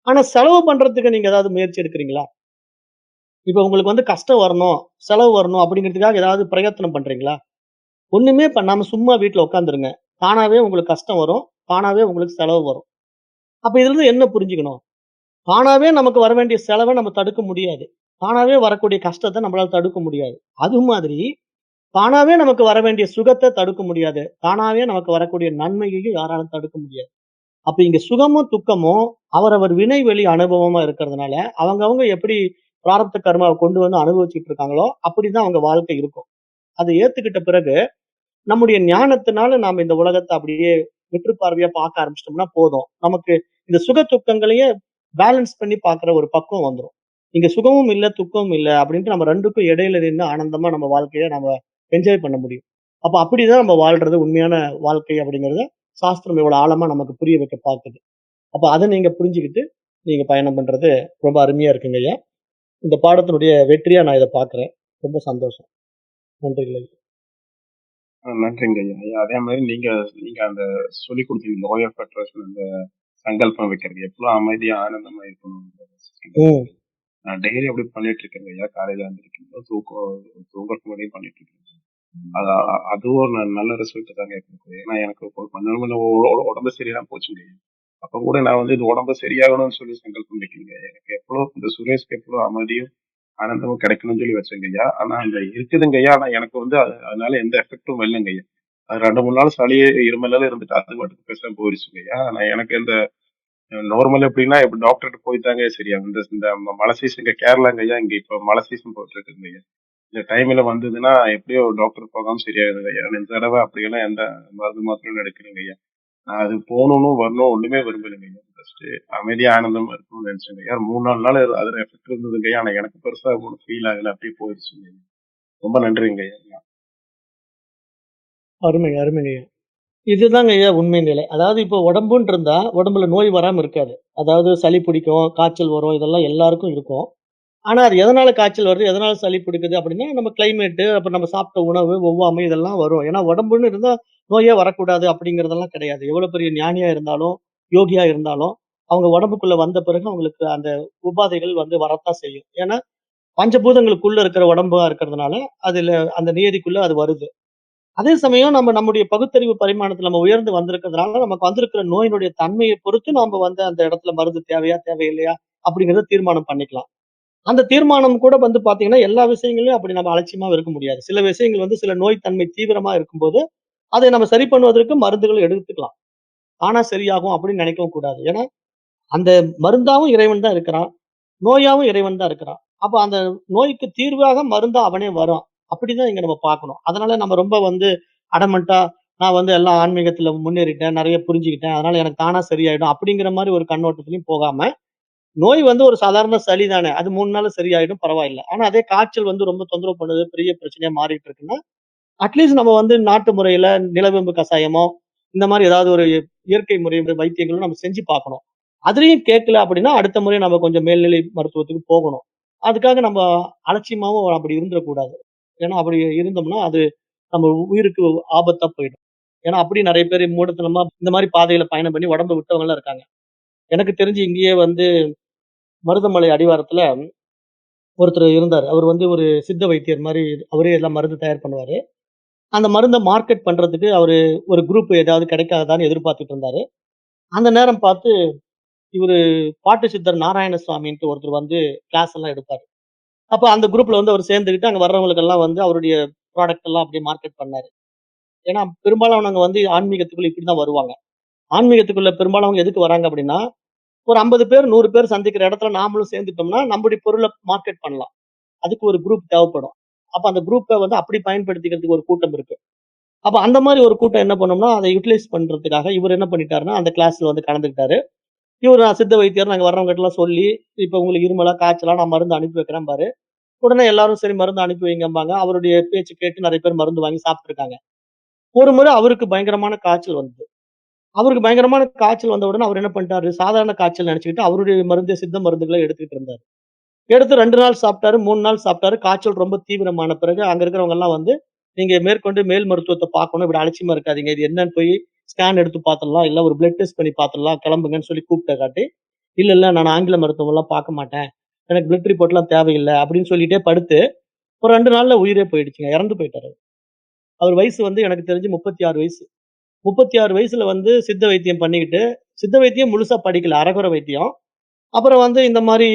ஆனா செலவு பண்றதுக்கு நீங்க ஏதாவது முயற்சி எடுக்கிறீங்களா? இப்ப உங்களுக்கு வந்து கஷ்டம் வரணும், செலவு வரணும் அப்படிங்கிறதுக்காக ஏதாவது பிரயத்தனம் பண்றீங்களா? ஒண்ணுமே பண்ணாம சும்மா வீட்ல உட்கார்ந்துருங்க. தானாவே உங்களுக்கு கஷ்டம் வரும். தானாவே உங்களுக்கு செலவு வரும். அப்ப இதிலிருந்து என்ன புரிஞ்சுக்கணும்? தானாவே நமக்கு வர வேண்டிய செலவ நம்ம தடுக்க முடியாது. தானாவே வரக்கூடிய கஷ்டத்த நம்மளால தடுக்க முடியாது. அது மாதிரி தானாவே நமக்கு வர வேண்டிய சுகத்த தடுக்க முடியாது. தானாவே நமக்கு வரக்கூடிய நன்மையையும் யாராலும் தடுக்க முடியாது. அப்ப இங்க சுகமும், துக்கமும் அவரவர் வினைவெளி அனுபவமா இருக்கிறதுனால, அவங்கவங்க எப்படி பிராரப்த கர்மாவ கொண்டு வந்து அனுபவிச்சுட்டு இருக்காங்களோ, அப்படிதான் அவங்க வாழ்க்கை இருக்கும். அத ஏத்துக்கிட்ட பிறகு, நம்முடைய ஞானத்தினால நாம இந்த உலகத்த அப்படியே வெற்று பார்வையா பார்க்க ஆரம்பிச்சிட்டோம்னா போதும். நமக்கு இந்த சுக துக்கங்களையே பேலன்ஸ் பண்ணி பார்க்கிற ஒரு பக்குவம் வந்துரும். இங்க சுகமும் இல்ல, துக்கமும் இல்ல அப்படின்ட்டு நம்ம 2க்கும் இடையில நின்னு ஆனந்தமா நம்ம வாழ்க்கைய நம்ம என்ஜாய் பண்ண முடியும். அப்ப அப்படிதான் நம்ம வாழ்றது உண்மையான வாழ்க்கை அப்படிங்கிறத சாஸ்திரம் இவ்வளவு ஆழமா நமக்கு புரிய வைக்க பாக்குது. அப்ப அத நீங்க புரிஞ்சுகிட்டு, நீங்க பயணம் பண்றது ரொம்ப அருமையா இருக்குங்கய்யா. இந்த பாடத்தினுடைய வெற்றியா நான் இத பார்க்கிறேன். ரொம்ப சந்தோஷம். நன்றிகள். நன்றிங்க ஐயா. ஐயா, அதே மாதிரி நீங்க நீங்க அந்த சொல்லிக் கொடுத்தீங்க லோ ஆஃப் அட்ராக்ஷன் அந்த சங்கல்பம் வைக்கிறது எவ்வளவு அமைதியா ஆனந்தமா இருக்கணும். ம். நான் டெய்லி அப்படி பண்ணிட்டு இருக்கேங்க ஐயா. காலையில எழுந்திரிக்கும்போது தூங்கறதுக்கு முன்னாடியே பண்ணிட்டு இருக்கேன். அது அதுவும் ஒரு நல்ல ரிசல்ட் தாங்க கொடுக்குது. ஏன்னா எனக்கு கொஞ்சம் கொஞ்சம் உடம்பு சரியில்லாம போச்சுங்க ஐயா. அப்ப கூட நான் வந்து இது உடம்பு சரியாகணும்னு சொல்லி சங்கல்பம் வைக்கலைங்க. எனக்கு எவ்வளவு இந்த சுரேஷ்க்கு எவ்வளவு அமைதியும் ஆனந்தமும் கிடைக்கணும்னு சொல்லி வச்சேங்க ஐயா. ஆனா இந்த இருக்குதுங்க ஐயா. ஆனா எனக்கு வந்து அதனால எந்த எஃபெக்டும் இல்லைங்க ஐயா. அது 2 3 நாள் சளி இருமலால இருந்துட்டு அது பாட்டுக்கு பேசாம போயிருச்சுங்க ஐயா. ஆனா எனக்கு இந்த நார்மல் எப்படின்னா இப்ப டாக்டர்கிட்ட போயிட்டாங்க சரியா இந்த இந்த மழை சீசன் இங்க கேரளாங்க ஐயா. இங்க இப்ப மழை சீசன் போயிட்டு இருக்குங்க ஐயா. இந்த டைம்ல வந்ததுன்னா எப்படியோ டாக்டர் போகாம சரியாகுது ஐயா. இந்த தடவை அப்படியெல்லாம் எந்த மருந்து மாத்திரம் எடுக்கணுங்க ஐயா. நான் அது போகணும் வரணும் ஒண்ணுமே விரும்பலைங்க ஐயா. ஜஸ்ட் அமைதியா ஆனந்தமா இருக்கணும்னு நினைச்சேங்க ஐயா. 3 4 நாள் அதுல எஃபெக்ட் இருந்ததுங்க ஐயா. ஆனா எனக்கு பெருசா ஒன்றும் ஃபீல் ஆகல. அப்படியே போயிருச்சுங்க ஐயா. ரொம்ப நன்றிங்க ஐயா. அருமைங்க, அருமைங்கய்யா. இதுதாங்க ஐயா உண்மை நிலை. அதாவது இப்போ உடம்புன்னு இருந்தா, உடம்புல நோய் வராம இருக்காது. அதாவது சளி பிடிக்கும், காய்ச்சல் வரும். இதெல்லாம் எல்லாருக்கும் இருக்கும். ஆனா அது எதனால காய்ச்சல் வருது? எதனால சளி பிடிக்குது? அப்படின்னா நம்ம கிளைமேட்டு, அப்புறம் நம்ம சாப்பிட்ட உணவு, ஒவ்வாமை இதெல்லாம் வரும். ஏன்னா உடம்புன்னு இருந்தா நோயே வரக்கூடாது அப்படிங்கிறதெல்லாம் கிடையாது. எவ்வளவு பெரிய ஞானியா இருந்தாலும், யோகியா இருந்தாலும், அவங்க உடம்புக்குள்ள வந்த பிறகு அவங்களுக்கு அந்த உபாதைகள் வந்து வரத்தான் செய்யும். ஏன்னா பஞ்சபூதங்களுக்குள்ள இருக்கிற உடம்பா இருக்கிறதுனால, அதுல அந்த நியதிக்குள்ள அது வருது. அதே சமயம் நம்ம நம்முடைய பகுத்தறிவு பரிமாணத்துல நம்ம உயர்ந்து வந்திருக்கிறதுனால, நமக்கு வந்திருக்கிற நோயினுடைய தன்மைய பொறுத்து நாம வந்து அந்த இடத்துல மருந்து தேவையா? தேவையில்லையா? அப்படிங்கிறத தீர்மானம் பண்ணிக்கலாம். அந்த தீர்மானம் கூட வந்து பாத்தீங்கன்னா, எல்லா விஷயங்களையும் அப்படி நம்ம அலட்சியமா இருக்க முடியாது. சில விஷயங்கள் வந்து சில நோய் தன்மை தீவிரமா இருக்கும்போது, அதை நம்ம சரி பண்ணுவதற்கு மருந்துகள் எடுத்துக்கலாம். ஆனா சரியாகும் அப்படின்னு நினைக்கவும் கூடாது. ஏன்னா, அந்த மருந்தாவும் இறைவன் தான் இருக்கிறான். நோயாவும் இறைவன் தான் இருக்கிறான். அப்ப அந்த நோய்க்கு தீர்வாக மருந்தா அவனே வரான். அப்படிதான் இங்க நம்ம பார்க்கணும். அதனால நம்ம ரொம்ப வந்து அடமன்ட்டா நான் வந்து எல்லாம் ஆன்மீகத்துல முன்னேறிட்டேன், நிறைய புரிஞ்சுக்கிட்டேன். அதனால எனக்கு தானா சரியாயிடும் அப்படிங்கிற மாரி ஒரு கண்ணோட்டத்திலயும் போகாம, நோய் வந்து ஒரு சாதாரண சளி தானே. அது 3 நாள்ல சரியாயிடும் பரவாயில்ல. ஆனா அதே காய்ச்சல் வந்து ரொம்ப தொந்தரவு பண்ணுது, பெரிய பிரச்சனையா மாறிட்டு இருக்குன்னா, அட்லீஸ்ட் நம்ம வந்து நாட்டு முறையில நிலவேம்பு கஷாயமோ, இந்த மாரி ஏதாவது ஒரு இயற்கை முறை வைத்தியங்களும் நம்ம செஞ்சு பார்க்கணும். அதுலயும் கேட்கல அப்படின்னா, அடுத்த முறை நம்ம கொஞ்சம் மேல்நிலை மருத்துவத்துக்கு போகணும். அதுக்காக நம்ம அலட்சியமாவும் அப்படி இருந்துறக்கூடாது. ஏன்னா அப்படி இருந்தோம்னா, அது நம்ம உயிருக்கு ஆபத்தா போயிடும். ஏன்னா அப்படி நெறைய பேரு மூடத்தனமா இந்த மாரி பாதையில பயணம் பண்ணி உடம்ப விட்டவங்கலாம் இருக்காங்க. எனக்கு தெரிஞ்சு இங்கேயே வந்து மருதமலை அடிவாரத்துல ஒருத்தர் இருந்தாரு. அவர் வந்து ஒரு சித்த வைத்தியர் மாரி அவரே எல்லாம் மருந்து தயார் பண்ணுவாரு. அந்த மருந்த மார்க்கெட் பண்றதுக்கு அவரு ஒரு குரூப் ஏதாவது கிடைக்காதான்னு எதிர்பார்த்துட்டு இருந்தாரு. அந்த நேரம் பார்த்து இவரு பாட்டு சித்தர் நாராயணசுவாமின்ட்டு ஒருத்தர் வந்து கிளாஸ் எல்லாம் எடுப்பாரு. அப்ப அந்த குரூப்ல வந்து அவர் சேர்ந்துகிட்டு அங்க வர்றவங்களுக்கெல்லாம் வந்து அவருடைய ப்ராடக்ட் எல்லாம் அப்படியே மார்க்கெட் பண்ணாரு. ஏன்னா பெரும்பாலானவங்க வந்து ஆன்மீகத்துக்குள்ள இப்படிதான் வருவாங்க. ஆன்மீகத்துக்குள்ள பெரும்பாலானவங்க எதுக்கு வராங்க அப்படின்னா, ஒரு 50 பேர், 100 பேர் சந்திக்கிற இடத்துல நாமளும் சேர்ந்துட்டோம்னா, நம்முடைய பொருள மார்க்கெட் பண்ணலாம். அதுக்கு ஒரு குரூப் தேவைப்படும். அப்ப அந்த குரூப்ப வந்து அப்படி பயன்படுத்திக்கிறதுக்கு ஒரு கூட்டம் இருக்கு. அப்ப அந்த மாரி ஒரு கூட்டம் என்ன பண்ணும்னா, அத யுட்டிலைஸ் பண்றதுக்காக இவரு என்ன பண்ணிட்டாருன்னா, அந்த கிளாஸ்ல வந்து கலந்துக்கிட்டாரு. இவரு நான் சித்த வைத்தியர் நாங்க வர்றவங்ககிட்டலாம் சொல்லி, இப்ப உங்களுக்கு இருமலா, காய்ச்சலா நான் மருந்து அனுப்பி வைக்கிறேன் பாரு. உடனே எல்லாரும் சரி மருந்து அனுப்பி வைங்கம்பாங்க. அவருடைய பேச்சு கேட்டு நெறைய பேர் மருந்து வாங்கி சாப்ட்டுருக்காங்க. ஒரு முறை அவருக்கு பயங்கரமான காய்ச்சல் வந்தது. அவருக்கு பயங்கரமான காய்ச்சல் வந்த உடனே அவர் என்ன பண்ணிட்டாரு, சாதாரண காய்ச்சல் நெனச்சுக்கிட்டு அவருடைய மருந்து, சித்த மருந்துகள எடுத்துக்கிட்டு இருந்தாரு. எடுத்து 2 நாள் சாப்பிட்டாரு, 3 நாள் சாப்பிட்டாரு. காய்ச்சல் ரொம்ப தீவிரமான பிறகு அங்க இருக்கிறவங்கலாம் வந்து, "நீங்க மேற்கொண்டு மேல் மருத்துவத்த பார்க்கணும். இப்படி அலட்சியமா இருக்காதீங்க. இது என்னன்னு போய் ஸ்கேன் எடுத்து பார்த்துடலாம். இல்ல ஒரு பிளட் டெஸ்ட் பண்ணி பார்த்துடலாம். கிளம்புங்கன்னு" சொல்லி கூப்பிட்டங்காட்டி, "இல்ல, இல்ல நான் ஆங்கில மருத்துவம்லாம் பார்க்க மாட்டேன். எனக்கு பிளட் ரிப்போர்ட்லாம் தேவையில்ல" அப்படின்னு சொல்லிட்டே படுத்து, ஒரு 2 நாள்ல உயிரே போயிடுச்சுங்க. இறந்து போயிட்டாரு. அவர் வயசு வந்து எனக்கு தெரிஞ்சு 36 வயசு. 36 வயசுல வந்து சித்த வைத்தியம் பண்ணிக்கிட்டு, சித்த வைத்தியம் முழுசா படிக்கல. அரகுர வைத்தியம். அப்புறம் வந்து இந்த மாரி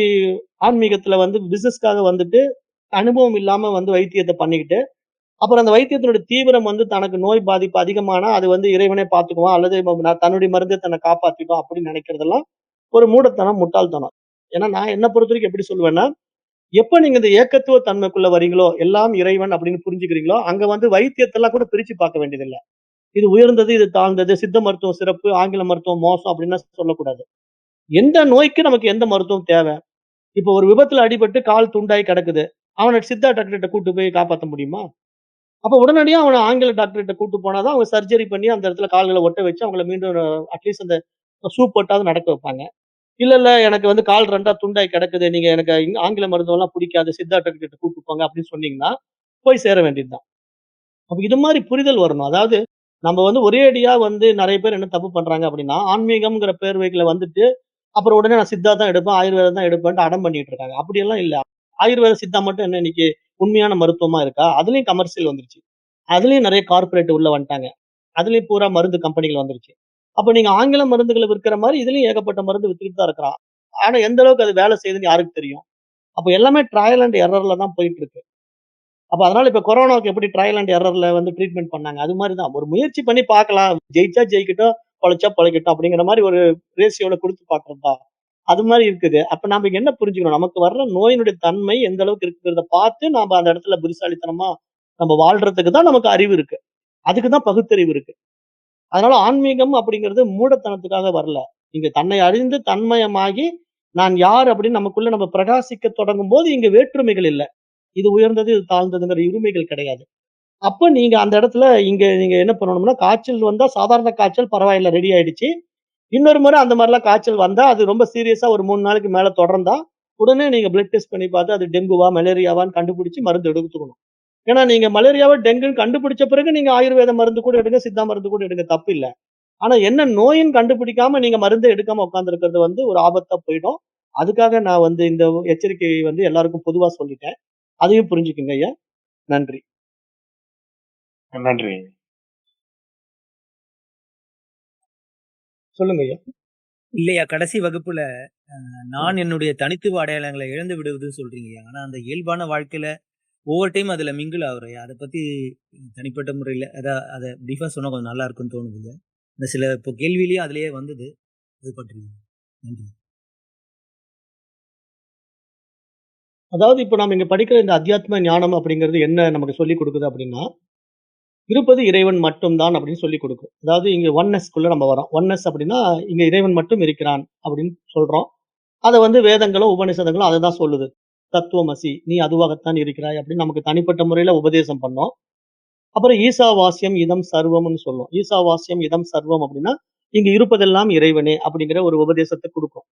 ஆன்மீகத்துல வந்து பிசினஸ்க்காக வந்துட்டு, அனுபவம் இல்லாம வந்து வைத்தியத்த பண்ணிக்கிட்டு, அப்புறம் அந்த வைத்தியத்தினுடைய தீவிரம் வந்து தனக்கு நோய் பாதிப்பு அதிகமானா, அது வந்து இறைவனே பார்த்துக்குவான். அல்லது நான் தன்னுடைய மருந்தே தன்னை காப்பாத்திக்கும் அப்படின்னு நினைக்கிறதெல்லாம் ஒரு மூடத்தனம், முட்டாள்தனம். ஏன்னா நான் என்ன பொறுத்தவரைக்கும் எப்படி சொல்லுவேன்னா, எப்ப நீங்க இந்த ஏகத்துவ தன்மைக்குள்ள வரீங்களோ, எல்லாம் இறைவன் அப்படின்னு புரிஞ்சுக்கிறீங்களோ, அங்க வந்து வைத்தியத்தெல்லாம் கூட பிரிச்சு பார்க்க வேண்டியதில்ல. இது உயர்ந்தது, இது தாழ்ந்தது, சித்த மருத்துவம் சிறப்பு, ஆங்கில மருத்துவம் மோசம் அப்படின்லாம் சொல்லக்கூடாது. எந்த நோய்க்கு நமக்கு எந்த மருத்துவம் தேவை? இப்ப ஒரு விபத்துல அடிபட்டு கால் துண்டாகி கிடக்குது. அவன சித்தா டாக்டர்ட்ட கூட்டு போய் காப்பாத்த முடியுமா? அப்ப உடனடியா அவன ஆங்கில டாக்டர்ட்ட கூட்டு போனா தான் அவங்க சர்ஜரி பண்ணி அந்த இடத்துல கால்கள ஒட்ட வச்சு அவங்கள மீண்டும் அட்லீஸ்ட் அந்த ஷூ போட்டாவது நடக்க வைப்பாங்க. இல்ல, இல்ல எனக்கு வந்து கால் 2ஆ துண்டாகி கிடக்குது. நீங்க எனக்கு ஆங்கில மருத்துவம்லாம் புடிக்காது. சித்தா டாக்டர் கிட்ட கூட்டு போங்க அப்படின்னு சொன்னீங்கன்னா, போய் சேர வேண்டியது தான். அப்ப இது மாரி புரிதல் வரணும். அதாவது நம்ம வந்து ஒரே அடியா வந்து நெறைய பேர் என்ன தப்பு பண்றாங்க அப்படின்னா, ஆன்மீகம்ங்கிற பேர்வைக்குள்ள வந்துட்டு, அப்புறம் உடனே நான் சித்தா தான் எடுப்பேன், ஆயுர்வேதம் தான் எடுப்பேன்ட்டு அடம் பண்ணிட்டு இருக்காங்க. அப்படியெல்லாம் இல்ல. ஆயுர்வேத, சித்தா மட்டும் என்ன இன்னைக்கு உண்மையான மருத்துவமா இருக்கா? அதுலயும் கமர்ஷியல் வந்துருச்சு. அதுலயும் நெறைய கார்ப்பரேட் உள்ள வந்துட்டாங்க. அதுலயும் பூரா மருந்து கம்பெனிகள் வந்துருச்சு. அப்ப நீங்க ஆங்கில மருந்துகள விற்கிற மாரி இதுலயும் ஏகப்பட்ட மருந்து வித்துக்கிட்டு தான் இருக்கிறான். ஆனா எந்த அளவுக்கு அது வேலை செய்யுதுன்னு யாருக்கு தெரியும்? அப்ப எல்லாமே ட்ரையல் அண்ட் எரர்ல தான் போயிட்டு இருக்கு. அப்ப அதனால இப்ப கொரோனாவுக்கு எப்படி ட்ரையல் அண்ட் எரர்ல வந்து ட்ரீட்மெண்ட் பண்ணாங்க. அது மாரி தான். ஒரு முயற்சி பண்ணி பார்க்கலாம். ஜெயிச்சா ஜெயிக்கட்டும், பொழைச்சா பொழைக்கட்டும் அப்படிங்கிற மாரி ஒரு ரேஷியோல குடுத்து பார்க்கிறது தான். அது மாரி இருக்குது. அப்ப நாம இங்க என்ன புரிஞ்சுக்கணும்? நமக்கு வர்ற நோயினுடைய தன்மை எந்த அளவுக்கு இருக்குங்கிறத பார்த்து நாம அந்த இடத்துல புத்திசாலித்தனமா நம்ம வாழ்றதுக்கு தான் நமக்கு அறிவு இருக்கு. அதுக்கு தான் பகுத்தறிவு இருக்கு. அதனால ஆன்மீகம் அப்படிங்கிறது மூடத்தனத்துக்காக வரல. இங்க தன்னை அறிந்து தன்மயமாகி, நான் யார் அப்படின்னு நமக்குள்ள நம்ம பிரகாசிக்க தொடங்கும்போது இங்க வேற்றுமைகள் இல்ல. இது உயர்ந்தது, இது தாழ்ந்ததுங்கிற இருமைகள் கிடையாது. அப்ப நீங்க அந்த இடத்துல நீங்க என்ன பண்ணணும்னா, காய்ச்சல் வந்தா சாதாரண காய்ச்சல் பரவாயில்ல ரெடி ஆயிடுச்சு. இன்னொரு முறை அந்த மாரிலாம் காய்ச்சல் வந்தா, அது ரொம்ப சீரியஸா ஒரு 3 நாளைக்கு மேல தொடர்ந்தா, உடனே நீங்க பிளட் டெஸ்ட் பண்ணி பார்த்து அது டெங்குவா, மலேரியாவான்னு கண்டுபிடிச்சு மருந்து எடுத்துக்கணும். ஏன்னா நீங்க மலேரியாவா, டெங்குன்னு கண்டுபிடிச்ச பிறகு நீங்க ஆயுர்வேத மருந்து கூட எடுங்க, சித்தா மருந்து கூட எடுங்க தப்பில்ல. ஆனா என்ன நோயின்னு கண்டுபிடிக்காம நீங்க மருந்தே எடுக்காம உட்கார்ந்திருக்கிறது வந்து ஒரு ஆபத்தா போயிடும். அதுக்காக நான் வந்து இந்த எச்சரிக்கையை வந்து எல்லாருக்கும் பொதுவா சொல்லிட்டேன். அதையும் புரிஞ்சுக்குங்க ஐயா. நன்றி. நன்றி. சொல்லுங்க ஐயா. இல்லையா கடைசி வகுப்புல நான் என்னுடைய தனித்துவ அடையாளங்களை இழந்து விடுவதுன்னு சொல்றீங்கய்யா. ஆனா அந்த இயல்பான வாழ்க்கையில ஒவ்வொரு டைம் அதுல மிங்கிள் ஆகுறேன். அதை பத்தி தனிப்பட்ட முறையில அத பிரீஃபா சொன்னா கொஞ்சம் நல்லா இருக்கும்னு தோணுதுங்க. இந்த சில இப்போ கேள்வியிலயும் அதுலயே வந்தது. அது பற்றி நன்றி. அதாவது இப்ப நாம இங்க படிக்கிற இந்த அத்தியாத்ம ஞானம் அப்படிங்கிறது என்ன நமக்கு சொல்லிக் குடுக்குது அப்படின்னா, இருப்பது இறைவன் மட்டும்தான் அப்படின்னு சொல்லி கொடுக்கும். அதாவது இங்க ஒன்னஸ்க்குள்ள நம்ம வரோம். ஒன்னஸ் அப்படின்னா இங்க இறைவன் மட்டும் இருக்கிறான் அப்படின்னு சொல்றோம். அத வந்து வேதங்களும், உபநிஷதங்களும் அததான் சொல்லுது. தத்துவமசி, நீ அதுவாகத்தான் இருக்கிறாய் அப்படின்னு நமக்கு தனிப்பட்ட முறையில உபதேசம் பண்ணோம். அப்புறம் ஈசாவாஸ்யம் இதம் சர்வம்னு சொல்லும். ஈசாவாஸ்யம் இதம் சர்வம் அப்படின்னா, இங்க இருப்பதெல்லாம் இறைவனே அப்படிங்கிற ஒரு உபதேசத்த குடுக்கும்.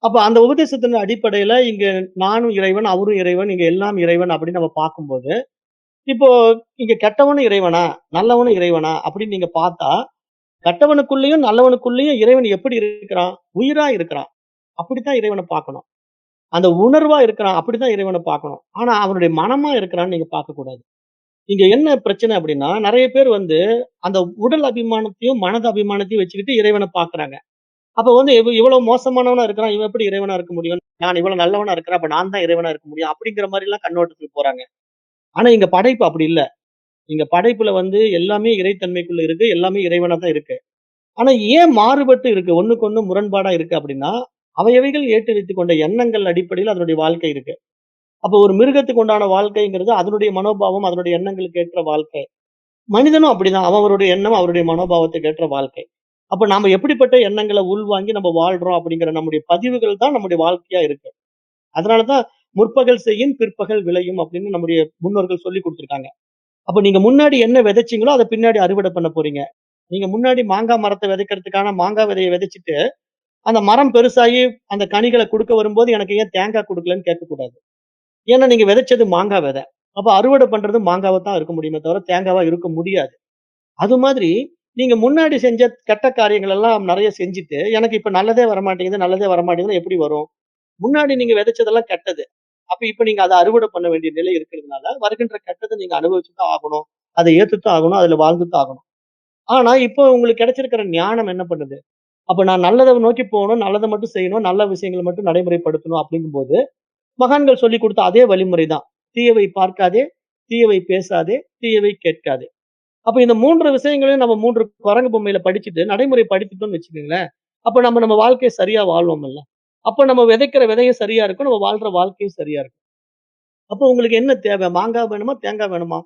அப்ப அந்த உபதேசத்தின் அடிப்படையில இங்க நானும் இறைவன், அவரும் இறைவன், இங்க எல்லாம் இறைவன் அப்படின்னு நம்ம பார்க்கும்போது, இப்போ இங்க கெட்டவனும் இறைவனா? நல்லவனும் இறைவனா? அப்படின்னு நீங்க பார்த்தா, கெட்டவனுக்குள்ளேயும், நல்லவனுக்குள்ளேயும் இறைவன் எப்படி இருக்கிறான்? உயிரா இருக்கிறான். அப்படித்தான் இறைவன பார்க்கணும். அந்த உணர்வா இருக்கிறான். அப்படித்தான் இறைவன பார்க்கணும். ஆனா அவனுடைய மனமா இருக்கிறான்னு நீங்க பார்க்கக்கூடாது. இங்க என்ன பிரச்சனை அப்படின்னா, நெறைய பேர் வந்து அந்த உடல் அபிமானத்தையும், மனது அபிமானத்தையும் வச்சுக்கிட்டு இறைவன பார்க்குறாங்க. அப்ப வந்து இவ்வளவு மோசமானவனா இருக்கிறான். இவன் எப்படி இறைவனா இருக்க முடியும்? நான் இவ்வளவு நல்லவனா இருக்கிறேன். அப்ப நான் தான் இறைவனா இருக்க முடியும். அப்படிங்கிற மாரிலாம் கண்ணோட்டத்துக்கு போறாங்க. ஆனா இங்க படைப்பு அப்படி இல்ல. இங்க படைப்புல வந்து எல்லாமே இறைத்தன்மைக்குள்ள இருக்கு. எல்லாமே இறைவனா தான் இருக்கு. ஆனா ஏன் மாறுபட்டு இருக்கு? ஒண்ணுக்கு ஒண்ணு முரண்பாடா இருக்கு அப்படின்னா, அவையவைகள் ஏற்றி வைத்துக் கொண்ட எண்ணங்கள் அடிப்படையில அதனுடைய வாழ்க்கை இருக்கு. அப்ப ஒரு மிருகத்துக்கு உண்டான வாழ்க்கைங்கிறது அதனுடைய மனோபாவம், அதனுடைய எண்ணங்களுக்கு ஏற்ற வாழ்க்கை. மனிதனும் அப்படிதான். அவருடைய எண்ணம், அவருடைய மனோபாவத்துக்கு ஏற்ற வாழ்க்கை. அப்ப நாம எப்படிப்பட்ட எண்ணங்கள உள்வாங்கி நம்ம வாழ்றோம் அப்படிங்கிற நம்முடைய பதிவுகள் தான் நம்முடைய வாழ்க்கையா இருக்கு. அதனால தான் முற்பகல் செய்யின் பிற்பகல் விளையும் அப்படின்னு நம்முடைய முன்னோர்கள் சொல்லிக் குடுத்துருக்காங்க. அப்ப நீங்க முன்னாடி என்ன விதைச்சீங்களோ, அத பின்னாடி அறுவடை பண்ண போறீங்க. நீங்க முன்னாடி மாங்கா மரத்த விதைக்கிறதுக்கான மாங்கா விதைய விதைச்சுட்டு, அந்த மரம் பெருசாகி அந்த கனிகள குடுக்க வரும்போது, எனக்கு ஏன் தேங்கா குடுக்கலன்னு கேட்கக்கூடாது. ஏன்னா நீங்க விதைச்சது மாங்கா விதை. அப்ப அறுவடை பண்றது மாங்காவா தான் இருக்க முடியுமே தவிர, தேங்காவா இருக்க முடியாது. அது மாதிரி நீங்க முன்னாடி செஞ்ச கெட்ட காரியங்கள் எல்லாம் நெறைய செஞ்சுட்டு, எனக்கு இப்ப நல்லதே வரமாட்டேங்குது, நல்லதே வரமாட்டேங்குதுன்னா எப்படி வரும்? முன்னாடி நீங்க விதைச்சதெல்லாம் கெட்டது. அப்ப இப்ப நீங்க அத அறுவடை பண்ண வேண்டிய நிலை இருக்கிறதுனால, வருகின்ற கெட்டத நீங்க அனுபவிச்சு தான் ஆகணும். அத ஏத்துத்தான் ஆகணும். அதுல வாழ்ந்து தான் ஆகணும். ஆனா, இப்போ உங்களுக்கு கிடைச்சிருக்கிற ஞானம் என்ன பண்ணுது? அப்ப நான் நல்லத நோக்கி போணும், நல்லத மட்டும் செய்யணும், நல்ல விஷயங்கள மட்டும் நடைமுறைப்படுத்தணும் அப்படிங்கும்போது, மகான்கள் சொல்லிக் குடுத்த அதே வழிமுறை தான். தீயவை பார்க்காதே, தீயவை பேசாதே, தீயவை கேட்காதே. அப்ப இந்த 3 விஷயங்களையும் நம்ம 3 குரங்கு பொம்மையில படிச்சுட்டு, நடைமுறைப்படுத்திட்டோம்னு வச்சுக்கங்களேன், அப்ப நம்ம வாழ்க்கைய சரியா வாழ்வோம்ல்ல. அப்ப நம்ம விதைக்கிற விதையும் சரியா இருக்கும். நம்ம வாழ்ற வாழ்க்கையும் சரியா இருக்கும். அப்போ உங்களுக்கு என்ன தேவை? மாங்கா வேணுமா? தேங்காய் வேணுமா?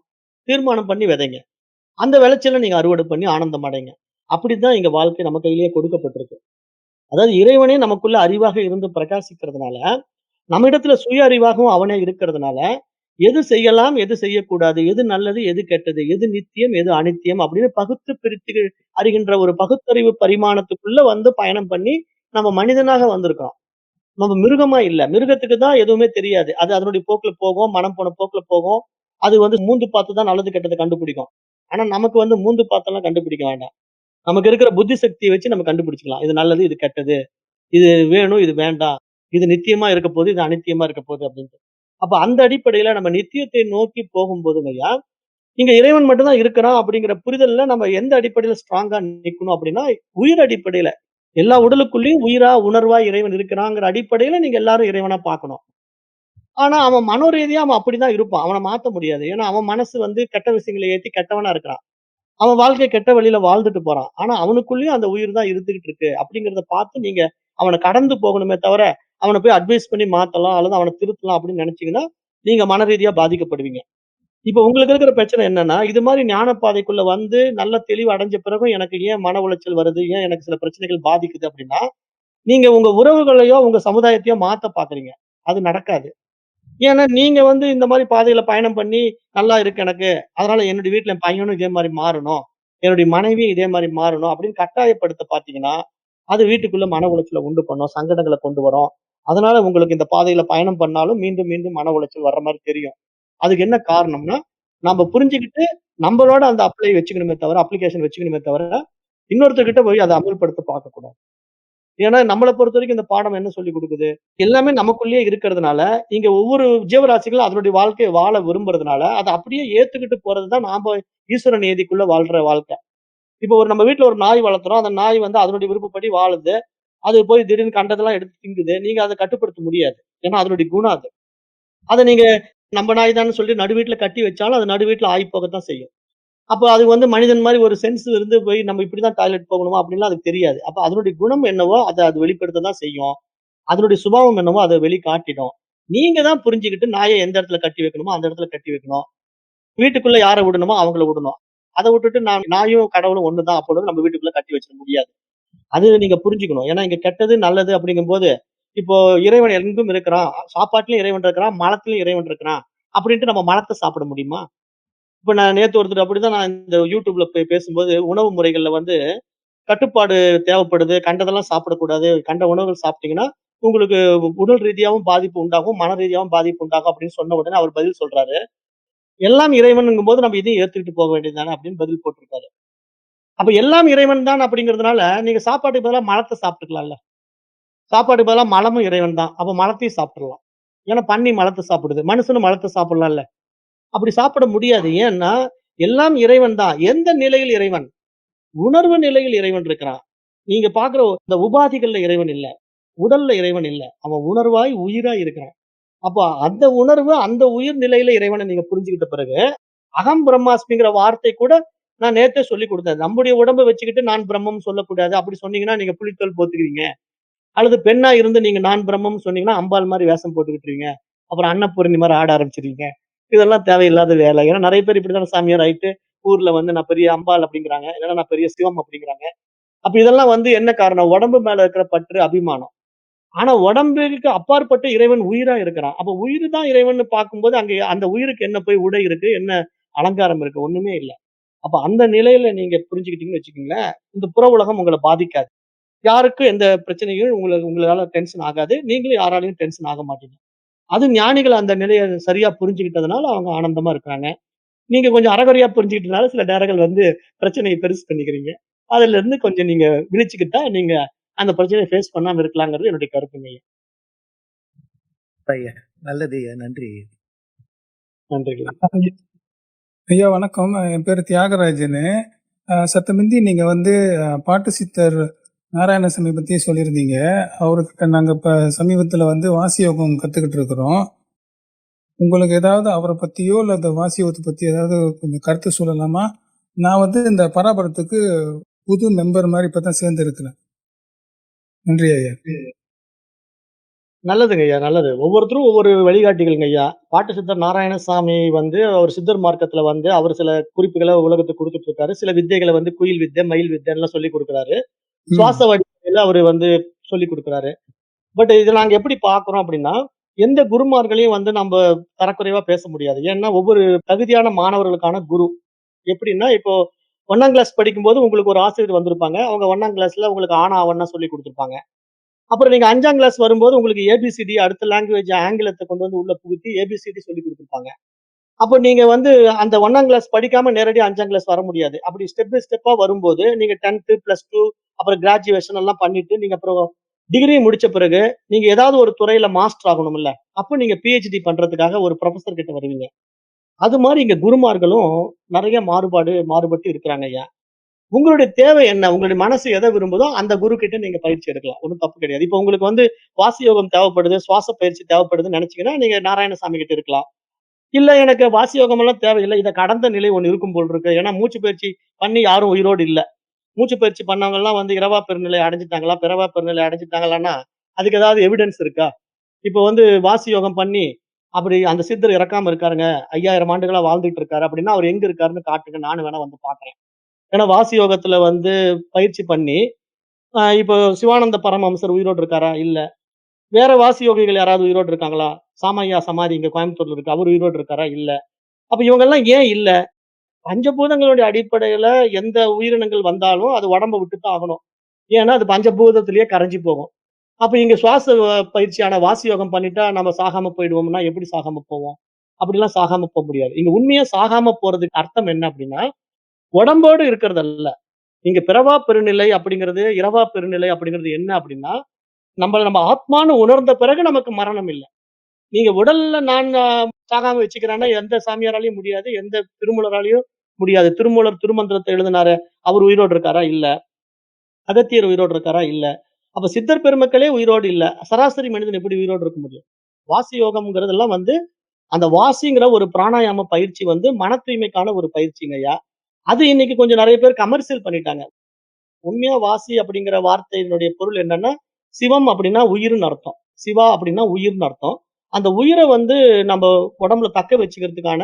தீர்மானம் பண்ணி விதைங்க. அந்த விளைச்சல நீங்க அறுவடை பண்ணி ஆனந்தம் அடைங்க. அப்படித்தான் இங்க வாழ்க்கை நம்ம கையிலேயே கொடுக்கப்பட்டிருக்கு. அதாவது இறைவனே நமக்குள்ள அறிவாக இருந்து பிரகாசிக்கிறதுனால, நம்மிடத்துல சுய அறிவாகவும் அவனே இருக்கிறதுனால, எது செய்யலாம், எது செய்யக்கூடாது, எது நல்லது, எது கெட்டது, எது நித்தியம், எது அனித்தியம் அப்படின்னு பகுத்து பிரித்து அறிகின்ற ஒரு பகுத்தறிவு பரிமாணத்துக்குள்ள வந்து பயணம் பண்ணி, நம்ம மனிதனாக வந்திருக்கிறோம். நம்ம மிருகமா இல்ல. மிருகத்துக்கு தான் எதுவுமே தெரியாது. அது அதனுடைய போக்குல போகும். மனம் போன போக்குல போகும். அது வந்து மூந்து பார்த்து தான் நல்லது, கெட்டத கண்டுபிடிக்கும். ஆனா நமக்கு வந்து மூந்து பார்த்தெல்லாம் கண்டுபிடிக்க வேண்டாம். நமக்கு இருக்கிற புத்தி சக்திய வச்சு நம்ம கண்டுபிடிச்சுக்கலாம். இது நல்லது, இது கெட்டது. இது வேணும், இது வேண்டாம். இது நித்தியமா இருக்க போகுது, இது அநித்தியமா இருக்க போகுது அப்படின்ட்டு. அப்ப அந்த அடிப்படையில நம்ம நித்தியத்தை நோக்கி போகும்போதுங்கய்யா, இங்க இறைவன் மட்டும் தான் இருக்கிறான் அப்படிங்கிற புரிதல்ல நம்ம எந்த அடிப்படையில ஸ்ட்ராங்கா நிக்கணும் அப்படின்னா, உயிர் அடிப்படையில. எல்லா உடலுக்குள்ளயும் உயிரா, உணர்வா இறைவன் இருக்கிறாங்கிற அடிப்படையில நீங்க எல்லாரும் இறைவனா பார்க்கணும். ஆனா அவன் மனோரீதியா அவன் அப்படிதான் இருப்பான். அவன மாத்த முடியாது. ஏன்னா அவன் மனசு வந்து கெட்ட விஷயங்கள ஏத்தி கெட்டவனா இருக்கிறான். அவன் வாழ்க்கை கெட்ட வழியில வாழ்ந்துட்டு போறான். ஆனா அவனுக்குள்ளயும் அந்த உயிர் தான் இருந்துகிட்டு இருக்கு அப்படிங்கிறத பார்த்து நீங்க அவன கடந்து போகணுமே தவிர, அவன போய் அட்வைஸ் பண்ணி மாத்தலாம் அல்லது அவன திருத்தலாம் அப்படின்னு நினைச்சீங்கன்னா, நீங்க மனரீதியா பாதிக்கப்படுவீங்க. இப்ப உங்களுக்கு இருக்கிற பிரச்சனை என்னன்னா, இது மாரி ஞான பாதைக்குள்ள வந்து நல்ல தெளிவு அடைஞ்ச பிறகும் எனக்கு ஏன் மன உளைச்சல் வருது? ஏன் எனக்கு சில பிரச்சனைகள் பாதிக்குது அப்படின்னா, நீங்க உங்க உறவுகளையோ, உங்க சமுதாயத்தையோ மாத்த பார்க்குறீங்க. அது நடக்காது. ஏன்னா நீங்க வந்து இந்த மாரி பாதையில பயணம் பண்ணி, நல்லா இருக்கு எனக்கு. அதனால என்னுடைய வீட்ல என் பையனும் இதே மாரி மாறணும். என்னுடைய மனைவியும் இதே மாரி மாறணும் அப்படின்னு கட்டாயப்படுத்த பார்த்தீங்கன்னா, அது வீட்டுக்குள்ள மன உளைச்சல உண்டு பண்ணும். சங்கடங்கள கொண்டு வரும். அதனால உங்களுக்கு இந்த பாதையில பயணம் பண்ணாலும் மீண்டும், மீண்டும் மன உளைச்சல் வர்ற மாரி தெரியும். அதுக்கு என்ன காரணம்னா, நம்ப புரிஞ்சுகிட்டு நம்பளோட அந்த வச்சுக்கணுமே தவிர அப்ளிகேஷன் வச்சுக்கணுமே தவிர, இன்னொருத்தர்கிட்ட போய் அத அமல்படுத்த பார்க்கக்கூடாது. ஏன்னா நம்மள பொறுத்தவரைக்கும் இந்த பாடம் என்ன சொல்லிக் குடுக்குது? எல்லாமே நமக்குள்ளேயே இருக்கிறதுனால, இங்க ஒவ்வொரு ஜீவராசிகளும் அதனுடைய வாழ்க்கைய வாழ விரும்புறதுனால, அத அப்படியே ஏத்துக்கிட்டு போறது தான் நாம ஈஸ்வர நியதிக்குள்ள வாழ்ற வாழ்க்கை. இப்போ நம்ம வீட்ல ஒரு நாய் வளர்த்துறோம். அந்த நாய் வந்து அதனுடைய விருப்பப்படி வாழுது. அது போய் திடீர்னு கண்டதெல்லாம் எடுத்து திங்குது. நீங்க அத கட்டுப்படுத்த முடியாது. ஏன்னா அதனுடைய குணம் அது. அத நீங்க நம்ம நாய் தான்னு சொல்லி நடு வீட்ல கட்டி வச்சாலும், அது நடு வீட்ல ஆயி போகத்தான் செய்யும். அப்ப அது வந்து மனிதன் மாரி ஒரு சென்ஸ் இருந்து போய் நம்ம இப்படிதான் டாய்லெட் போகணுமா அப்படின்லாம் அதுக்கு தெரியாது. அப்ப அதனுடைய குணம் என்னவோ அத அது வெளிப்படுத்த தான் செய்யும். அதனுடைய சுபாவம் என்னவோ அத வெளிக்காட்டிடும். நீங்க தான் புரிஞ்சுகிட்டு நாய எந்த இடத்துல கட்டி வைக்கணுமோ அந்த இடத்துல கட்டி வைக்கணும். வீட்டுக்குள்ள யார விடணுமோ அவங்கள விடணும். அதை விட்டுட்டு நாயும் கடவுளும் ஒண்ணுதான் அப்பொழுது நம்ம வீட்டுக்குள்ள கட்டி வச்சிட முடியாது. அது நீங்க புரிஞ்சுக்கணும். ஏன்னா இங்க கெட்டது நல்லது அப்படிங்கும்போது, இப்போ இறைவன் எங்கும் இருக்கிறான். சாப்பாட்டுலயும் இறைவன் இருக்கிறான், மலத்திலயும் இறைவன் இருக்கிறான். அப்படின்ட்டு நம்ம மலத்த சாப்பிட முடியுமா? இப்ப நான் நேத்து ஒருத்தர் அப்படிதான் நான் இந்த YouTubeல பேசும்போது, உணவு முறைகள்ல வந்து கட்டுப்பாடு தேவைப்படுது. கண்டதெல்லாம் சாப்பிடக்கூடாது. கண்ட உணவுகள் சாப்பிட்டீங்கன்னா, உங்களுக்கு உடல் ரீதியாவும் பாதிப்பு உண்டாகும், மன ரீதியாவும் பாதிப்பு உண்டாகும் அப்படின்னு சொன்ன உடனே அவர் பதில் சொல்றாரு. எல்லாம் இறைவனுங்கும்போது நம்ம இதையும் ஏத்துக்கிட்டு போக வேண்டியது தானே அப்படின்னு பதில் போட்டிருக்காரு. அப்ப எல்லாம் இறைவன் தான் அப்படிங்கிறதுனால, நீங்க சாப்பாட்டுக்கு பதிலா மலத்த சாப்பிட்டுக்கலாம்ல. சாப்பாட்டுக்கு பதிலா மலமும் இறைவன் தான். அப்ப மலத்தையும் சாப்பிட்டுறலாம். ஏன்னா பன்னி மலத்த சாப்பிடுது. மனுஷனும் மலத்த சாப்பிடலாம்ல. அப்படி சாப்பிட முடியாது. ஏன்னா, எல்லாம் இறைவன் தான். எந்த நிலையில் இறைவன்? உணர்வு நிலையில் இறைவன் இருக்கிறான். நீங்க பார்க்கிற இந்த உபாதிகள்ல இறைவன் இல்ல. உடல்ல இறைவன் இல்ல. அவன் உணர்வாய், உயிராய் இருக்கிறான். அப்ப அந்த உணர்வு, அந்த உயிர் நிலையில இறைவனை நீங்க புரிஞ்சுகிட்ட பிறகு, அகம் பிரம்மாஸ்மிங்கிற வார்த்தை கூட நான் நேத்தே சொல்லிக் குடுத்தேன். நம்முடைய உடம்ப வச்சுக்கிட்டு நான் பிரம்மம் சொல்லக்கூடாது. அப்படி சொன்னீங்கன்னா, நீங்க புலித்தோல் போத்துக்குவீங்க. அல்லது பெண்ணா இருந்து நீங்க நான் பிரம்மம்னு சொன்னீங்கன்னா, அம்பாள் மாரி வேஷம் போட்டுக்கிட்டுருவீங்க. அப்புறம் அன்னபூரணி மாரி ஆட ஆரம்பிச்சுருவீங்க. இதெல்லாம் தேவையில்லாத வேலை. ஏன்னா நெறைய பேர் இப்படித்தானே சாமியார் ஆயிட்டு, ஊர்ல வந்து நான் பெரிய அம்பாள் அப்படிங்கிறாங்க. இல்லன்னா நான் பெரிய சிவம் அப்படிங்கிறாங்க. அப்ப இதெல்லாம் வந்து என்ன காரணம்? உடம்பு மேல இருக்கிற பற்று, அபிமானம். ஆனா உடம்பிற்கு அப்பாற்பட்ட இறைவன் உயிரா இருக்கிறான். அப்ப உயிர் தான் இறைவன்னு பார்க்கும்போது, அங்க அந்த உயிருக்கு என்ன போய் உடை இருக்கு? என்ன அலங்காரம் இருக்கு? ஒண்ணுமே இல்ல. அப்ப அந்த நிலையில நீங்க புரிஞ்சுக்கிட்டீங்கன்னு வச்சுக்கங்களேன், இந்த புற உலகம் உங்கள பாதிக்காது. யாருக்கும் எந்த பிரச்சனையும் உங்களால டென்ஷன் ஆகாது. நீங்களும் யாராலயும் டென்ஷன் ஆக மாட்டீங்க. அது ஞானிகள் அந்த நிலைய சரியா புரிஞ்சுகிட்டதுனால அவங்க ஆனந்தமா இருக்கிறாங்க. நீங்க கொஞ்சம் அரைகுறையா புரிஞ்சுக்கிட்டதுனால சில நேரங்கள் வந்து பிரச்சனைய பெருசு பண்ணிக்கிறீங்க. அதிலிருந்து கொஞ்சம் நீங்க விழிச்சுக்கிட்டா, நீங்க அந்த பிரச்சனைய ஃபேஸ் பண்ணாம இருக்கலாங்கிறது என்னுடைய கருத்துங்க ஐயா. ஐயா நல்லது ஐயா. நன்றி. நன்றிகள். ஐயா வணக்கம். என் பேர் தியாகராஜனு. சற்று முந்தி நீங்க வந்து பாட்டு சித்தர் நாராயணசாமி பத்தி சொல்லியிருந்தீங்க. அவர்கிட்ட நாங்க இப்ப சமீபத்துல வந்து வாசியோகம் கத்துக்கிட்டு இருக்கிறோம். உங்களுக்கு ஏதாவது அவரை பத்தியோ இல்ல இந்த வாசியோகத்தை பத்தி ஏதாவது கொஞ்சம் கருத்து சொல்லலாமா? நான் வந்து இந்த பராபரத்துக்கு புது மெம்பர் மாதிரி இப்பதான் சேர்ந்து இருக்கிறேன். நன்றி ஐயா. நல்லதுங்க ஐயா, நல்லது. ஒவ்வொருத்தரும் ஒவ்வொரு வழிகாட்டிகள்ங்க ஐயா. பாட்டு சித்தர் நாராயணசாமி வந்து அவர் சித்தர் மார்க்கத்துல வந்து அவர் சில குறிப்புகள உலகத்துக்கு குடுத்துட்டு இருக்காரு. சில வித்தைகள வந்து குயில் வித்தை, மயில் வித்தைன்னுலாம் சொல்லிக் குடுக்குறாரு. சுவாச வடிவமைப்புல அவரு வந்து சொல்லிக் குடுக்குறாரு. பட் இத நாங்க எப்படி பார்க்கிறோம் அப்படின்னா, எந்த குருமார்களையும் வந்து நம்ப தரக்குறைவா பேச முடியாது. ஏன்னா, ஒவ்வொரு தகுதியான மாணவர்களுக்கான குரு. எப்படின்னா, இப்போ 1ஆம் கிளாஸ் படிக்கும்போது உங்களுக்கு ஒரு ஆசிரியர் வந்திருப்பாங்க. அவங்க 1ஆம் கிளாஸ்ல உங்களுக்கு ஆனா, ஆவன்னா சொல்லிக் குடுத்திருப்பாங்க. அப்புறம் நீங்க 5ஆம் கிளாஸ் வரும்போது உங்களுக்கு ஏபிசிடி அடுத்த லாங்குவேஜ் ஆங்கிலத்த கொண்டு வந்து உள்ள புகுத்தி ஏபிசிடி சொல்லிக் குடுத்திருப்பாங்க. அப்ப நீங்க வந்து அந்த 1ஆம் கிளாஸ் படிக்காம நேரடியா 5ஆம் கிளாஸ் வர முடியாது. அப்படி ஸ்டெப் பை ஸ்டெப்பா வரும்போது, நீங்க 10த், +2 அப்புறம் கிராஜுவேஷன் எல்லாம் பண்ணிட்டு, நீங்க அப்புறம் டிகிரி முடிச்ச பிறகு, நீங்க ஏதாவது ஒரு துறையில மாஸ்டர் ஆகணும்ல. அப்ப நீங்க பிஹெச்டி பண்றதுக்காக ஒரு புரொஃபசர் கிட்ட வருவீங்க. அது மாரி இங்க குருமார்களும் நெறைய மாறுபட்டு இருக்கிறாங்க ஐயா. உங்களுடைய தேவை என்ன? உங்களுடைய மனசு எத விரும்புதோ, அந்த குரு கிட்ட நீங்க பயிற்சி எடுக்கலாம். ஒண்ணும் தப்பு கிடையாது. இப்ப உங்களுக்கு வந்து வாசி யோகம் தேவைப்படுது, சுவாச பயிற்சி தேவைப்படுதுன்னு நெனச்சீங்கன்னா, நீங்க நாராயணசாமி கிட்ட இருக்கலாம். இல்ல எனக்கு வாசி யோகம் எல்லாம் தேவையில்ல. இத கடந்த நிலை ஒண்ணு இருக்கும் போல இருக்கு. ஏன்னா மூச்சு பயிற்சி பண்ணி யாரும் உயிரோடு இல்ல. மூச்சு பயிற்சி பண்ணவங்க எல்லாம் வந்து இரவா பெருநிலை அடைஞ்சுட்டாங்களா? பிறவா பெருநிலை அடைஞ்சுட்டாங்களான்னா, அதுக்கு ஏதாவது எவிடன்ஸ் இருக்கா? இப்ப வந்து வாசி யோகம் பண்ணி, அப்படி அந்த சித்தர் இறக்காம இருக்காருங்க. 5000 ஆண்டுகளா வாழ்ந்துட்டு இருக்காரு அப்படின்னா, அவர் எங்க இருக்காருன்னு காட்டுங்க. நானும் வேணா வந்து பார்க்கிறேன். ஏன்னா வாசி யோகத்துல வந்து பயிற்சி பண்ணி, இப்போ சிவானந்த பரமஹம்சர் உயிரோடு இருக்காரா? இல்ல. வேற வாசி யோகிகள் யாராவது உயிரோடு இருக்காங்களா? சாமையா சமாதி இங்க கோயம்புத்தூர்ல இருக்கு. அவரு உயிரோடு இருக்காரா? இல்ல. அப்ப இவங்கெல்லாம் ஏன் இல்ல? பஞ்சபூதங்களுடைய அடிப்படையில எந்த உயிரினங்கள் வந்தாலும் அது உடம்ப விட்டு தான் ஆகணும். ஏன்னா அது பஞ்சபூதத்திலேயே கரைஞ்சு போகும். அப்ப இங்க சுவாச பயிற்சியான வாசி யோகம் பண்ணிட்டா நம்ம சாகாம போயிடுவோம்னா எப்படி சாகாம போவோம்? அப்படிலாம் சாகாம போ முடியாது. இங்க உண்மையா சாகாம போறதுக்கு அர்த்தம் என்ன அப்படின்னா, உடம்போடு இருக்கிறது அல்ல. இங்க பிறவா பெருநிலை அப்படிங்கிறது, இரவா பெருநிலை அப்படிங்கிறது என்ன அப்படின்னா, நம்ம ஆத்மான்னு உணர்ந்த பிறகு நமக்கு மரணம் இல்ல. நீங்க உடல்ல நான் சாகாம வச்சுக்கிறேன்னா எந்த சாமியாராலயும் முடியாது. எந்த திருமூலராலயும் முடியாது. திருமூலர் திருமந்திரத்த எழுதினாரே, அவர் உயிரோடு இருக்காரா? இல்ல. அகத்தியர் உயிரோடு இருக்காரா? இல்ல. அப்ப சித்தர் பெருமக்களே உயிரோடு இல்ல. சராசரி மனிதன் எப்படி உயிரோடு இருக்க முடியும்? வாசி யோகம்ங்கிறதெல்லாம் வந்து, அந்த வாசிங்கிற ஒரு பிராணாயாம பயிற்சி வந்து மன தூய்மைக்கான ஒரு பயிற்சிங்கய்யா. அது இன்னைக்கு கொஞ்சம் நெறைய பேர் கமர்சியல் பண்ணிட்டாங்க. உண்மையா வாசி அப்படிங்கிற வார்த்தையினுடைய பொருள் என்னன்னா, சிவம் அப்படின்னா உயிர்ன்னு அர்த்தம். சிவா அப்படின்னா உயிர்ன்னு அர்த்தம். அந்த உயிர வந்து நம்ம உடம்புல தக்க வச்சுக்கிறதுக்கான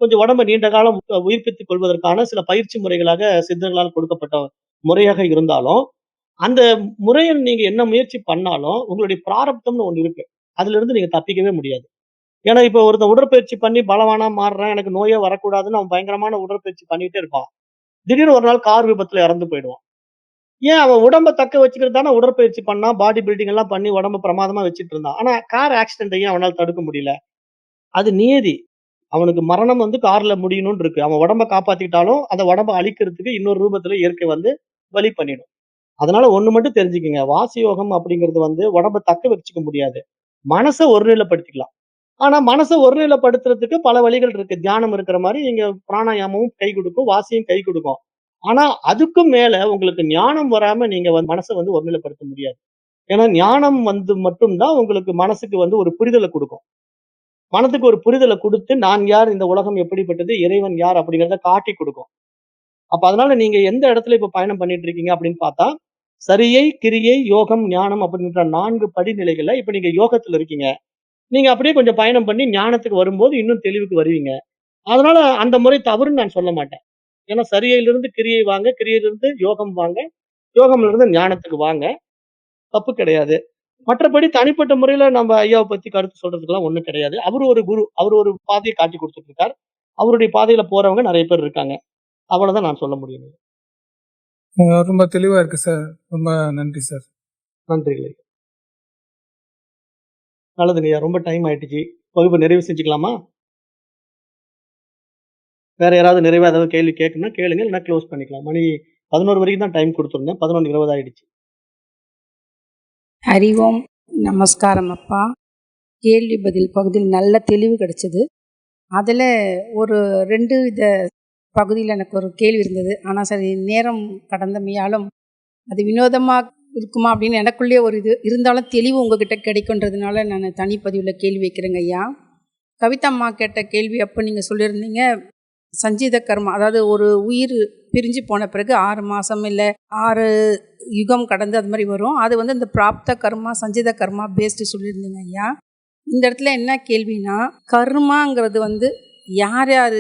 கொஞ்சம் உடம்ப நீண்ட காலம் உயிர்ப்பித்துக் கொள்வதற்கான சில பயிற்சி முறைகளாக சித்தர்களால் கொடுக்கப்பட்ட முறையாக இருந்தாலும், அந்த முறைய நீங்க என்ன முயற்சி பண்ணாலும், உங்களுடைய பிராரப்தம்னு ஒண்ணு இருக்கு. அதிலிருந்து நீங்க தப்பிக்கவே முடியாது. ஏன்னா, இப்ப ஒருத்தன் உடற்பயிற்சி பண்ணி பலவானா மாறுறான், எனக்கு நோயே வரக்கூடாதுன்னு அவன் பயங்கரமான உடற்பயிற்சி பண்ணிட்டே இருப்பான். திடீர்னு ஒரு நாள் கார் விபத்துல இறந்து போயிடுவான். ஏன் அவன் உடம்ப தக்க வச்சுக்கிறது தானே உடற்பயிற்சி பண்ணான், பாடி பில்டிங் எல்லாம் பண்ணி உடம்ப பிரமாதமா வச்சுட்டு இருந்தான். ஆனா கார் ஆக்சிடென்ட்ட ஏன் அவனால தடுக்க முடியல? அது நியதி. அவனுக்கு மரணம் கார்ல முடியணும்னு இருக்கு. அவன் உடம்ப காப்பாத்திக்கிட்டாலும், அந்த உடம்ப அழிக்கிறதுக்கு இன்னொரு ரூபத்துல இயற்கை வழி பண்ணிடும். அதனால ஒண்ணு மட்டும் தெரிஞ்சுக்கங்க. வாசி யோகம் அப்படிங்கிறது உடம்ப தக்க வச்சுக்க முடியாது. மனச ஒருநிலைப்படுத்திக்கலாம். ஆனா மனச ஒருநிலைப்படுத்துறதுக்கு பல வழிகள் இருக்கு. தியானம் இருக்கிற மாரி இங்க பிராணாயாமமும் கை குடுக்கும், வாசியும் கை குடுக்கும். ஆனா அதுக்கும் மேல உங்களுக்கு ஞானம் வராம நீங்க மனச ஒருநிலைப்படுத்த முடியாது. ஏன்னா ஞானம் மட்டும் தான் உங்களுக்கு மனசுக்கு ஒரு புரிதல குடுக்கும். மனதுக்கு ஒரு புரிதல குடுத்து, நான் யார்? இந்த உலகம் எப்படிப்பட்டது? இறைவன் யார்? அப்படிங்கிறத காட்டிக் குடுக்கும். அப்ப அதனால நீங்க எந்த இடத்துல இப்ப பயணம் பண்ணிட்டு இருக்கீங்க அப்படின்னு பார்த்தா, சரியை, கிரியை, யோகம், ஞானம் அப்படின்ற 4 படிநிலைகள்ல இப்ப நீங்க யோகத்துல இருக்கீங்க. நீங்க அப்படியே கொஞ்சம் பயணம் பண்ணி ஞானத்துக்கு வரும்போது இன்னும் தெளிவுக்கு வருவீங்க. அதனால அந்த முறை தவறுன்னு நான் சொல்ல மாட்டேன். ஏன்னா சரியிலிருந்து கிரியை வாங்க, கிரியையிலிருந்து யோகம் வாங்க, யோகம்ல ஞானத்துக்கு வாங்க. தப்பு கிடையாது. மற்றபடி தனிப்பட்ட முறையில நம்ம ஐயாவ பத்தி கருத்து சொல்றதுக்கெல்லாம் ஒண்ணும் கிடையாது. அவரு ஒரு குரு. அவரு ஒரு பாதைய காட்டிக் குடுத்துட்டு இருக்கார். அவருடைய பாதையில போறவங்க நெறைய பேர் இருக்காங்க. அவ்வளவுதான் நான் சொல்ல முடியும். ரொம்ப தெளிவா இருக்கு சார். ரொம்ப நன்றி சார். நன்றிகள். நல்லதுங்கய்யா. ரொம்ப டைம் ஆயிடுச்சு. வகுப்ப நிறைவு செஞ்சுக்கலாமா? வேற யாராவது நிறைவா ஏதாவது கேள்வி கேட்கணும்னா கேளுங்க. இல்லைன்னா க்ளோஸ் பண்ணிக்கலாம். மணி 11 வரைக்கும் தான் டைம் குடுத்திருந்தேன். 11:20 ஆயிடுச்சு. ஹரி ஓம். நமஸ்காரம் அப்பா. கேள்வி பதில் பகுதியில் நல்ல தெளிவு கிடைச்சது. அதில் ஒரு 2 இத பகுதியில் எனக்கு ஒரு கேள்வி இருந்தது. ஆனால் சரி நேரம் கடந்தமையாலும் அது வினோதமாக இருக்குமா அப்படின்னு எனக்குள்ளேயே ஒரு இது இருந்தாலும் தெளிவு உங்ககிட்ட கிடைக்குன்றதுனால நான் தனிப்பதிவில் கேள்வி வைக்கிறேங்க ஐயா. கவிதம்மா கேட்ட கேள்வி அப்போ நீங்கள் சொல்லியிருந்தீங்க சஞ்சீத கர்மா, அதாவது ஒரு உயிர் பிரிஞ்சு போன பிறகு 6 மாதம் இல்லை 6 யுகம் கடந்து அது மாதிரி வரும். அது இந்த பிராப்த கர்மா சஞ்சீத கர்மா பேஸ்டு சொல்லியிருந்தீங்க ஐயா. இந்த இடத்துல என்ன கேள்வினா, கர்மாங்கிறது யார் யார்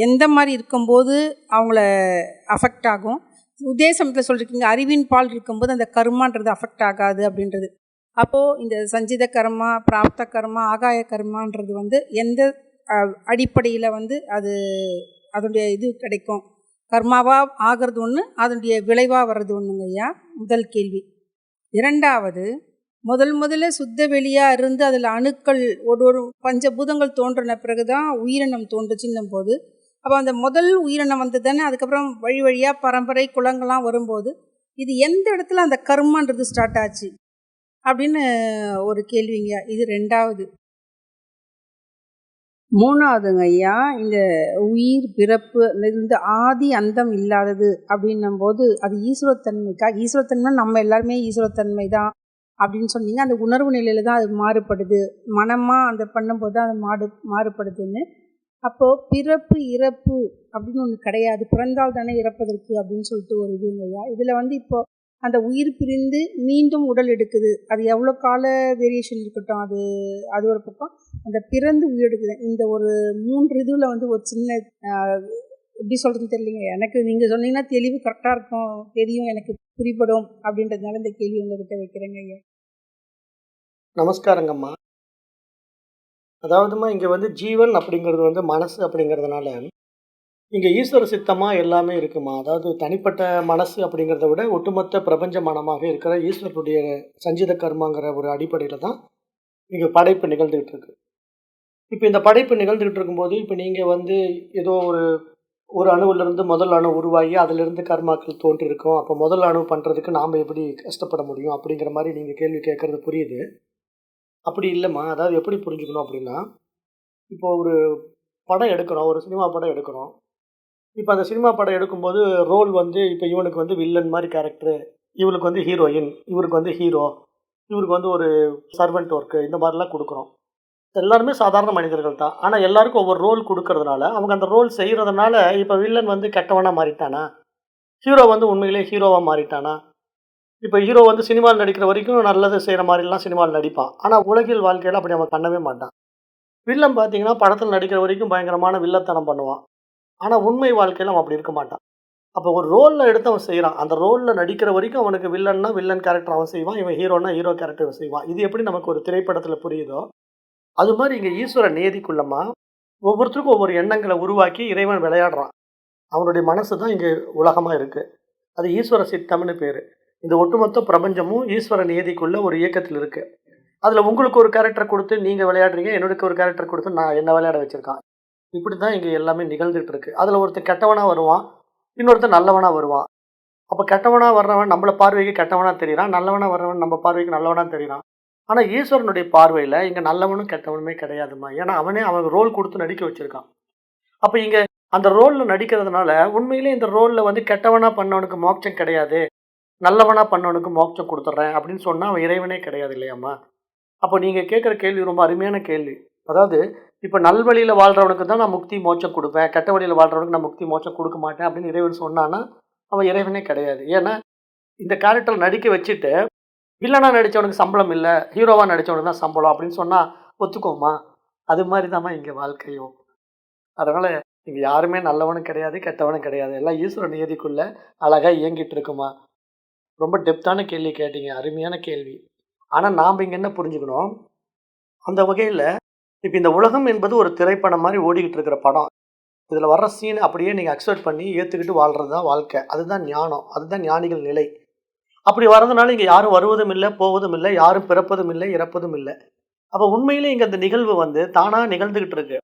எந்த மாதிரி இருக்கும்போது அவங்கள அஃபெக்ட் ஆகும்? இதே சமயத்தில் சொல்லியிருக்கீங்க அறிவின் பால் இருக்கும்போது அந்த கர்மான்றது அஃபெக்ட் ஆகாது அப்படின்றது. அப்போது இந்த சஞ்சித கர்மா, பிராப்த கர்மா, ஆகாய கர்மான்றது எந்த அடிப்படையில் அது அதனுடைய இது கிடைக்கும்? கர்மாவாக ஆகிறது ஒன்று, அதனுடைய விளைவாக வர்றது ஒன்றுங்க ஐயா. முதல் கேள்வி. இரண்டாவது, முதல்ல சுத்த வெளியாக இருந்து அதில் அணுக்கள் ஒரு பஞ்சபூதங்கள் தோன்றின பிறகு தான் உயிரினம் தோன்றுச்சுன்னும் போது, அப்போ அந்த முதல் உயிரினம் தானே அதுக்கப்புறம் வழி வழியாக பரம்பரை குலங்கள்லாம் வரும்போது இது எந்த இடத்துல அந்த கர்மான்றது ஸ்டார்ட் ஆச்சு அப்படின்னு ஒரு கேள்விங்க. இது ரெண்டாவது. மூணாவதுங்க ஐயா, இந்த உயிர் பிறப்பு ஆதி அந்தம் இல்லாதது அப்படின்னும் போது அது ஈஸ்வரத்தன்மைக்கா? ஈஸ்வரத்தன்மை நம்ம எல்லாருமே ஈஸ்வரத்தன்மை தான் அப்படின்னு சொன்னீங்க. அந்த உணர்வு நிலையில தான் அது மாறுபடுது, மனமாக அந்த பண்ணும்போது தான் அது மாறுபடுதுன்னு. அப்போது பிறப்பு இறப்பு அப்படின்னு ஒன்று கிடையாது, பிறந்தால் தானே இறப்பதற்கு அப்படின்னு சொல்லிட்டு ஒரு இதுங்கய்யா. இதில் இப்போ அந்த உயிர் பிரிந்து மீண்டும் உடல் எடுக்குது, அது எவ்வளோ கால வேரியேஷன் இருக்கட்டும், அது ஒரு பக்கம். அந்த பிறந்து உயிர் எடுக்குது, இந்த ஒரு 3 இதில் ஒரு சின்ன எப்படி சொல்கிறதுன்னு தெரியலைங்க எனக்கு. நீங்கள் சொன்னீங்கன்னா தெளிவு கரெக்டாக இருக்கும், தெரியும், எனக்கு புரிபடும் அப்படின்றதுனால இந்த கேள்வி உங்ககிட்ட வைக்கிறேங்க ஐயா. நமஸ்காரங்கம்மா. அதாவதுமா இங்கே ஜீவன் அப்படிங்கிறது மனசு அப்படிங்கிறதுனால இங்கே ஈஸ்வர சித்தமாக எல்லாமே இருக்குமா. அதாவது தனிப்பட்ட மனசு அப்படிங்கிறத விட ஒட்டுமொத்த பிரபஞ்ச மனமாக இருக்கிற ஈஸ்வரனுடைய சஞ்சித கர்மாங்கிற ஒரு அடிப்படையில் தான் இங்கே படைப்பு நிகழ்ந்துகிட்டு இருக்கு. இப்போ இந்த படைப்பு நிகழ்ந்துகிட்டு இருக்கும்போது இப்போ நீங்கள் ஏதோ ஒரு அணுவிலிருந்து முதல் அணு உருவாகி அதிலிருந்து கர்மாக்கள் தோன்றிருக்கோம். அப்போ முதல் அணு பண்ணுறதுக்கு நாம் எப்படி கஷ்டப்பட முடியும் அப்படிங்கிற மாதிரி நீங்கள் கேள்வி கேட்குறது புரியுது. அப்படி இல்லைம்மா. அதாவது எப்படி புரிஞ்சுக்கணும் அப்படின்னா, இப்போ ஒரு படம் எடுக்கிறோம், ஒரு சினிமா படம் எடுக்கிறோம். இப்போ அந்த சினிமா படம் எடுக்கும்போது ரோல் இப்போ இவனுக்கு வில்லன் மாதிரி கேரக்டரு, இவளுக்கு ஹீரோயின், இவருக்கு ஹீரோ, இவருக்கு ஒரு சர்வெண்ட் ஒர்க்கு, இந்த மாதிரிலாம் கொடுக்குறோம். எல்லாருமே சாதாரண மனிதர்கள் தான். ஆனால் எல்லாருக்கும் ஒவ்வொரு ரோல் கொடுக்கறதுனால அவங்க அந்த ரோல் செய்கிறதுனால இப்போ வில்லன் கெட்டவனாக மாறிட்டானா, ஹீரோ உண்மையிலே ஹீரோவாக மாறிட்டானா? இப்போ ஹீரோ சினிமாவில் நடிக்கிற வரைக்கும் நல்லது செய்கிற மாதிரிலாம் சினிமாவில் நடிப்பான். ஆனால் உலகில் வாழ்க்கையில் அப்படி அவன் பண்ணவே மாட்டான். வில்லன் பார்த்தீங்கன்னா, படத்துல நடிக்கிற வரைக்கும் பயங்கரமான வில்லத்தனம் பண்ணுவான். ஆனா உண்மை வாழ்க்கையில அவன் அப்படி இருக்க மாட்டான். அப்போ ஒரு ரோல்ல எடுத்து அவன் செய்றான். அந்த ரோல்ல நடிக்கிற வரைக்கும் அவனுக்கு வில்லன்னா வில்லன் கேரக்டர் அவன் செய்வான். இவன் ஹீரோன்னா ஹீரோ கேரக்டர் இவன் செய்வான். இது எப்படி நமக்கு ஒரு திரைப்படத்துல புரியுதோ, அது மாரி இங்க ஈஸ்வர நியதிக்குள்ளமா ஒவ்வொருத்தருக்கும் ஒவ்வொரு எண்ணங்கள உருவாக்கி இறைவன் விளையாடுறான். அவனுடைய மனசு தான் இங்க உலகமா இருக்கு. அது ஈஸ்வர சித்தம்னு பேரு. இந்த ஒட்டுமொத்த பிரபஞ்சமும் ஈஸ்வர நியதிக்குள்ள ஒரு இயக்கத்தில் இருக்கு. அதுல உங்களுக்கு ஒரு கேரக்டர் குடுத்து நீங்க விளையாடுறீங்க. எனக்கு ஒரு கேரக்டர் குடுத்து என்ன விளையாட வச்சிருக்கான். இப்படித்தான் இங்க எல்லாமே நிகழ்ந்துட்டு இருக்கு. அதுல ஒருத்தன் கெட்டவனா வருவான். இன்னொருத்தன் நல்லவனா வருவான். அப்ப கெட்டவனா வர்றவன் நம்மள பார்வைக்கு கெட்டவனா தெரியிறான். நல்லவனா வர்றவன் நம்ம பார்வைக்கு நல்லவனா தெரியிறான். ஆனா ஈஸ்வரனுடைய பார்வையில இங்க நல்லவனும் கெட்டவனுமே கிடையாதும்மா. ஏன்னா அவனே அவனுக்கு ரோல் குடுத்து நடிக்க வச்சிருக்கான். அப்ப இங்க அந்த ரோல்ல நடிக்கிறதுனால உண்மையிலேயே இந்த ரோல்ல வந்து கெட்டவனா பண்ணவனுக்கு மோட்சம் கிடையாது. நல்லவனா பண்ணவனுக்கு மோட்சம் குடுத்துடுறேன் அப்படின்னு சொன்னா அவன் இறைவனே கிடையாது இல்லையாம்மா? அப்போ நீங்க கேட்குற கேள்வி ரொம்ப அருமையான கேள்வி. அதாவது இப்ப நல்வழியில வாழ்றவனுக்கு தான் நான் முக்தி மோட்சம் குடுப்பேன். கெட்ட வழியில வாழ்றவனுக்கு நான் முக்தி மோட்சம் குடுக்க மாட்டேன் அப்படின்னு இறைவன் சொன்னான்னா, அவன் இறைவனே கிடையாது. ஏன்னா இந்த கேரக்டர் நடிக்க வச்சுட்டு, வில்லனா நடிச்சவனுக்கு சம்பளம் இல்ல, ஹீரோவா நடிச்சவனுக்கு தான் சம்பளம் அப்படின்னு சொன்னா ஒத்துக்குவோமா? அது மாரி தாம்மா இங்க வாழ்க்கையும். அதனால இங்க யாருமே நல்லவனும் கிடையாது, கெட்டவனும் கிடையாது. எல்லாம் ஈஸ்வர நியதிக்குள்ள அழகா இயங்கிட்டு இருக்குமா. ரொம்ப டெப்த்தான கேள்வி கேட்டீங்க. அருமையான கேள்வி. ஆனா நாம இங்க என்ன புரிஞ்சுக்கணும், அந்த வகையில இப்ப இந்த உலகம் என்பது ஒரு திரைப்படம் மாரி ஓடிக்கிட்டு இருக்கிற படம். இதுல வர்ற சீன் அப்படியே நீங்க அக்செப்ட் பண்ணி ஏத்துக்கிட்டு வாழ்றது தான் வாழ்க்கை. அதுதான் ஞானம். அதுதான் ஞானிகள் நிலை. அப்படி வர்றதுனால இங்க யாரும் வருவதும் இல்ல, போவதும் இல்ல, யாரும் பிறப்பதும் இல்ல, இறப்பதும் இல்ல. அப்ப உண்மையிலே இங்க அந்த நிகழ்வு வந்து தானா நிகழ்ந்துகிட்டு இருக்கு.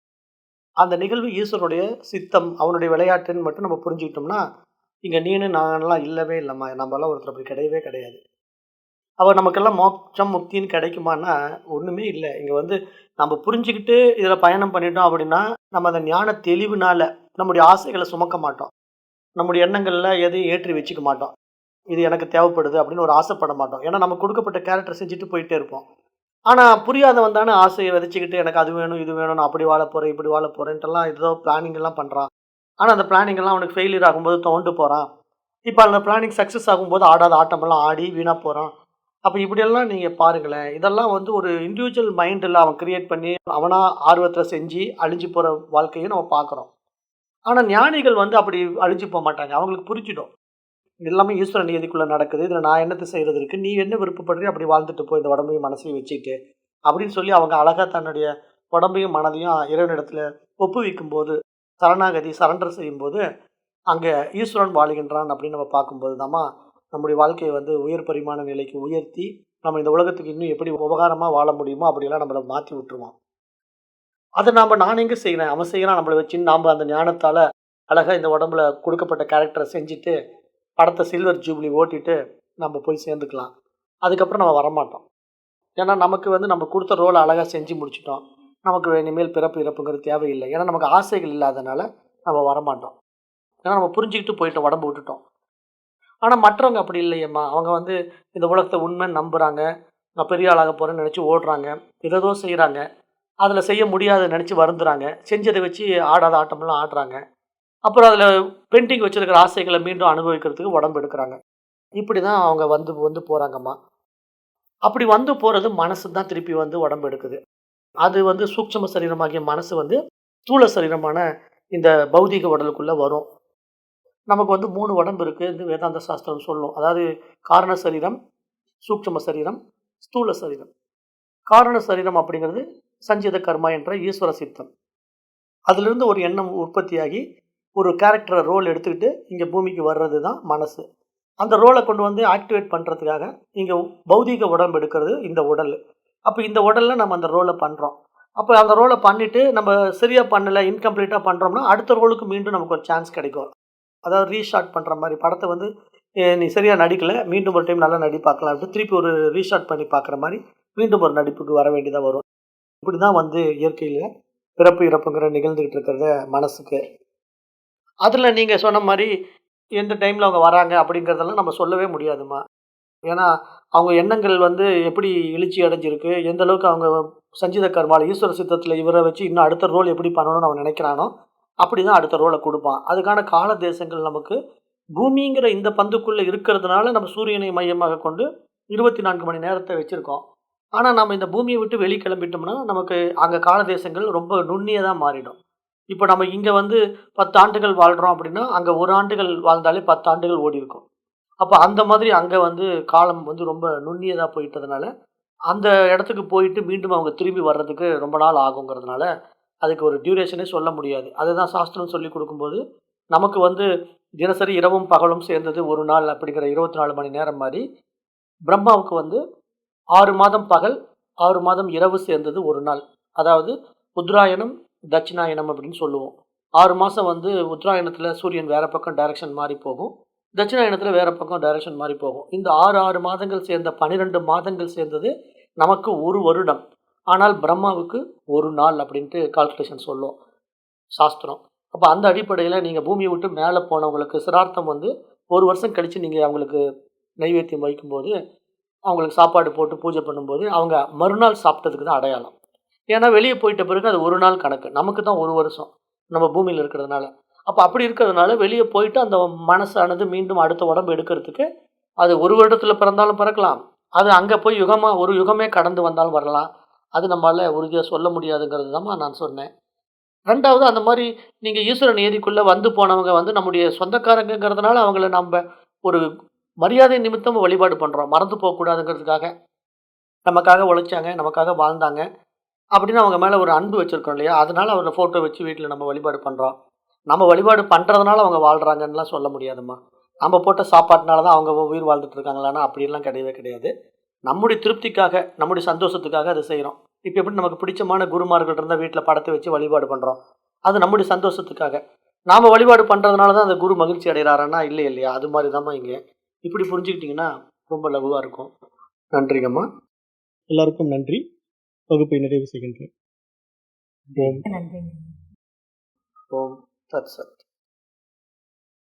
அந்த நிகழ்வு ஈஸ்வரனுடைய சித்தம், அவனுடைய விளையாட்டுன்னு மட்டும் நம்ம புரிஞ்சுக்கிட்டோம்னா, இங்க நீனு நான்லாம் இல்லவே இல்லம்மா. நம்மலாம் ஒருத்தர் அப்படி கிடையவே கிடையாது. அப்ப நமக்கெல்லாம் மோட்சம், முக்தின்னு கிடைக்குமான்னா, ஒண்ணுமே இல்ல. இங்க வந்து நம்ம புரிஞ்சுக்கிட்டு இதுல பயணம் பண்ணிட்டோம் அப்படின்னா, நம்ம அந்த ஞான தெளிவுனால நம்முடைய ஆசைகள சுமக்க மாட்டோம். நம்முடைய எண்ணங்கள்ல எதையும் ஏற்றி வச்சுக்க மாட்டோம். இது எனக்கு தேவைப்படுது அப்படின்னு ஒரு ஆசைப்பட மாட்டோம். ஏன்னா நமக்கு கொடுக்கப்பட்ட கேரக்டர் செஞ்சுட்டு போயிட்டே இருப்போம். ஆனா புரியாதவன் தானே ஆசைய விதைச்சுக்கிட்டு எனக்கு அது வேணும், இது வேணும், நான் அப்படி வாழப் போறேன், இப்படி வாழப் போறேன்ட்டுலாம் ஏதோ பிளானிங் எல்லாம் பண்றான். ஆனா அந்த பிளானிங் எல்லாம் அவனுக்கு ஃபெயிலியர் ஆகும்போது துவண்டு போறான். இப்ப அந்த பிளானிங் சக்சஸ் ஆகும்போது ஆடாத ஆட்டமெல்லாம் ஆடி வீணா போறான். அப்ப இப்படியெல்லாம் நீங்க பாருங்களேன். இதெல்லாம் வந்து ஒரு இண்டிவிஜுவல் மைண்ட்ல அவன் கிரியேட் பண்ணி, அவனா ஆர்வத்துல செஞ்சு அழிஞ்சு போற வாழ்க்கையும் நம்ம பார்க்குறோம். ஆனா ஞானிகள் வந்து அப்படி அழிஞ்சு போமாட்டாங்க. அவங்களுக்கு புரிஞ்சிடும். எல்லாமே ஈஸ்வர நியதிக்குள்ள நடக்குது. இதுல நான் என்னத்த செய்றது இருக்கு? நீ என்ன விருப்பப்படுறியோ அப்படி வாழ்ந்துட்டு போ, இந்த உடம்பையும் மனசையும் வச்சுக்கிட்டு. அப்படின்னு சொல்லி அவங்க அழகா தன்னுடைய உடம்பையும் மனதையும் இறைவனிடத்துல ஒப்புவிக்கும்போது, சரணாகதி சரண்டர் செய்யும்போது, அங்க ஈஸ்வரன் வாழுகின்றான் அப்படின்னு நம்ம பார்க்கும்போது தாம்மா, நம்முடைய வாழ்க்கைய வந்து உயர் பரிமாண நிலைக்கு உயர்த்தி, நம்ம இந்த உலகத்துக்கு இன்னும் எப்படி உபகாரமா வாழ முடியுமோ அப்படியெல்லாம் நம்மள மாத்தி விட்டுருவான். அத நான் எங்க செய்றேன்? அவன் செய்றான் நம்மள வச்சுன்னு நாம அந்த ஞானத்தால அழகா இந்த உடம்புல குடுக்கப்பட்ட கேரக்டர செஞ்சுட்டு, படத்த சில்வர் ஜூப்ளி ஓட்டிட்டு நம்ம போய் சேர்ந்துக்கலாம். அதுக்கப்புறம் நம்ம வரமாட்டோம். ஏன்னா நமக்கு வந்து நம்ம குடுத்த ரோல அழகா செஞ்சு முடிச்சுட்டோம். நமக்கு இனிமேல் பிறப்பு, இறப்புங்கிறது தேவையில்லை. ஏன்னா நமக்கு ஆசைகள் இல்லாதனால நம்ம வரமாட்டோம். ஏன்னா நம்ம புரிஞ்சுக்கிட்டு போயிட்டோம், உடம்ப விட்டுட்டோம். ஆனா மற்றவங்க அப்படி இல்லையேம்மா. அவங்க வந்து இந்த உலகத்த உண்மைன்னு நம்புறாங்க. நான் பெரிய ஆளாக போறேன்னு நெனச்சு ஓடுறாங்க. ஏதேதோ செய்றாங்க. அதுல செய்ய முடியாதுன்னு நெனச்சு வருந்துறாங்க. செஞ்சத வச்சு ஆடாத ஆட்டமெல்லாம் ஆடுறாங்க. அப்புறம் அதுல பெண்டிங் வச்சிருக்கிற ஆசைகள மீண்டும் அனுபவிக்கிறதுக்கு உடம்பு எடுக்குறாங்க. இப்படிதான் அவங்க வந்து வந்து போறாங்கம்மா. அப்படி வந்து போறது மனசு தான் திருப்பி வந்து உடம்பு எடுக்குது. அது வந்து சூட்சும சரீரமாகிய மனசு வந்து ஸ்தூல சரீரமான இந்த பௌதீக உடலுக்குள்ள வரும். நமக்கு வந்து 3 உடம்பு இருக்கு. இந்த வேதாந்த சாஸ்திரம் சொல்லும். அதாவது காரண சரீரம், சூட்சும சரீரம், ஸ்தூல சரீரம். காரண சரீரம் அப்படிங்கிறது சஞ்சித கர்மா என்ற ஈஸ்வர சித்தம். அதிலிருந்து ஒரு எண்ணம் உற்பத்தியாகி ஒரு கேரக்டர் ரோல் எடுத்துக்கிட்டு இங்க பூமிக்கு வர்றது தான் மனசு. அந்த ரோல கொண்டு வந்து ஆக்டிவேட் பண்றதுக்காக இங்க பௌதீக உடம்பு எடுக்கிறது இந்த உடல். அப்ப இந்த உடல்ல நம்ம அந்த ரோல பண்றோம். அப்ப அந்த ரோல பண்ணிட்டு நம்ம சரியா பண்ணல, இன்கம்ப்ளீட்டா பண்றோம்னா அடுத்த ரோலுக்கு மீண்டும் நமக்கு ஒரு சான்ஸ் கிடைக்கும். அதாவது ரீஷாட் பண்ற மாரி படத்த வந்து நீ சரியா நடிக்கல, மீண்டும் ஒரு டைம் நல்லா நடி பார்க்கலாம் அப்படின்ட்டு திருப்பி ஒரு ரீஷாட் பண்ணி பார்க்குற மாரி மீண்டும் ஒரு நடிப்புக்கு வர வேண்டியதா வரும். இப்படிதான் வந்து இயற்கையில பிறப்பு, இறப்புங்கிற நிகழ்ந்துகிட்டு இருக்கிறத மனசுக்கு. அதுல நீங்க சொன்ன மாரி எந்த டைம்ல அவங்க வராங்க அப்படிங்கிறதெல்லாம் நம்ம சொல்லவே முடியாதும்மா. ஏன்னா, அவங்க எண்ணங்கள் வந்து எப்படி எழுச்சி அடைஞ்சிருக்கு, எந்த அளவுக்கு அவங்க சஞ்சித கர்மால ஈஸ்வர சித்தத்துல இவர வச்சு இன்னும் அடுத்த ரோல் எப்படி பண்ணணும்னு அவன் நினைக்கிறானோ, அப்படிதான் அடுத்த ரோல குடுப்பான். அதுக்கான கால தேசங்கள் நமக்கு பூமிங்கிற இந்த பந்துக்குள்ள இருக்கிறதுனால நம்ம சூரியனை மையமாக கொண்டு 24 மணி நேரத்த வச்சிருக்கோம். ஆனால் நம்ம இந்த பூமியை விட்டு வெளி கிளம்பிட்டோம்னா நமக்கு அங்கே காலதேசங்கள் ரொம்ப நுண்ணியதாக மாறிடும். இப்போ நம்ம இங்கே வந்து 10 ஆண்டுகள் வாழ்கிறோம் அப்படின்னா அங்கே 1 ஆண்டுகள் வாழ்ந்தாலே 10 ஆண்டுகள் ஓடி இருக்கும். அப்போ அந்த மாதிரி அங்கே வந்து காலம் வந்து ரொம்ப நுண்ணியதாக போயிட்டதுனால அந்த இடத்துக்கு போயிட்டு மீண்டும் அவங்க திரும்பி வர்றதுக்கு ரொம்ப நாள் ஆகுங்கிறதுனால அதுக்கு ஒரு டியூரேஷனே சொல்ல முடியாது. அதுதான் சாஸ்திரம் சொல்லி கொடுக்கும்போது நமக்கு வந்து தினசரி இரவும் பகலும் சேர்ந்தது ஒரு நாள் அப்படிங்கிற 24 மணி நேரம் மாதிரி பிரம்மாவுக்கு வந்து 6 மாதம் பகல் 6 மாதம் இரவு சேர்ந்தது ஒரு நாள். அதாவது உத்தராயணம் தட்சிணாயனம் அப்படின்னு சொல்லுவோம். 6 மாதம் வந்து உத்தராயணத்தில் சூரியன் வேற பக்கம் டைரக்ஷன் மாறி போகும், தட்சிணாயனத்தில் வேற பக்கம் டைரக்ஷன் மாறி போகும். இந்த 6 மாதங்கள் சேர்ந்த 12 மாதங்கள் சேர்ந்தது நமக்கு ஒரு வருடம். ஆனால் பிரம்மாவுக்கு ஒரு நாள் அப்படின்ட்டு கால்குலேஷன் சொல்லும் சாஸ்திரம். அப்போ அந்த அடிப்படையில் நீங்கள் பூமியை விட்டு மேலே போனவங்களுக்கு சிரார்த்தம் வந்து 1 வருஷம் கழித்து நீங்கள் அவங்களுக்கு நைவேத்தியம் வைக்கும்போது அவங்களுக்கு சாப்பாடு போட்டு பூஜை பண்ணும்போது அவங்க மறுநாள் சாப்பிட்டதுக்கு தான் அடையாளம். ஏன்னா வெளியே போயிட்ட பிறகு அது ஒரு நாள் கணக்கு, நமக்கு தான் 1 வருஷம் நம்ம பூமியில் இருக்கிறதுனால. அப்போ அப்படி இருக்கிறதுனால வெளியே போயிட்டு அந்த மனசானது மீண்டும் அடுத்த உடம்பு எடுக்கிறதுக்கு அது 1 வருடத்தில் பிறந்தாலும் பிறக்கலாம், அது அங்கே போய் ஒரு யுகமே கடந்து வந்தாலும் வரலாம். அது நம்மளால் உறுதியாக சொல்ல முடியாதுங்கிறது தான் நான் சொன்னேன். 2வது அந்த மாதிரி நீங்கள் ஈஸ்வரன் ஏரிக்குள்ளே வந்து போனவங்க வந்து நம்முடைய சொந்தக்காரங்கிறதுனால அவங்கள நம்ம ஒரு மரியாதை நிமித்தம் வழிபாடு பண்ணுறோம், மறந்து போகக்கூடாதுங்கிறதுக்காக. நமக்காக உழைச்சாங்க, நமக்காக வாழ்ந்தாங்க அப்படின்னு அவங்க மேலே ஒரு அன்பு வச்சுருக்கோம் இல்லையா, அதனால அவரை ஃபோட்டோ வச்சு வீட்டில் நம்ம வழிபாடு பண்ணுறோம். நம்ம வழிபாடு பண்ணுறதுனால அவங்க வாழ்கிறாங்கன்னுலாம் சொல்ல முடியாதும்மா. நம்ம போட்ட சாப்பாட்டினால தான் அவங்க உயிர் வாழ்ந்துட்டு இருக்காங்களான்னா அப்படிலாம் கிடையவே கிடையாது. நம்முடைய திருப்திக்காக நம்முடைய சந்தோஷத்துக்காக அதை செய்கிறோம். இப்போ எப்படி நமக்கு பிடிச்சமான குருமார்கள் இருந்தால் வீட்டில் படத்தை வச்சு வழிபாடு பண்ணுறோம், அது நம்முடைய சந்தோஷத்துக்காக. நாம் வழிபாடு பண்ணுறதுனால தான் அந்த குரு மகிழ்ச்சி அடைகிறாரன்னா இல்லை இல்லையா, அது மாதிரி தான்மா இங்கே. இப்படி புரிஞ்சுக்கிட்டிங்கன்னா ரொம்ப லகுவாக இருக்கும். நன்றிங்கம்மா. எல்லாருக்கும் நன்றி. வகுப்பை நிறைவு செய்கின்றேன். ஓம் நன்றி. ஓம் தத் சத்.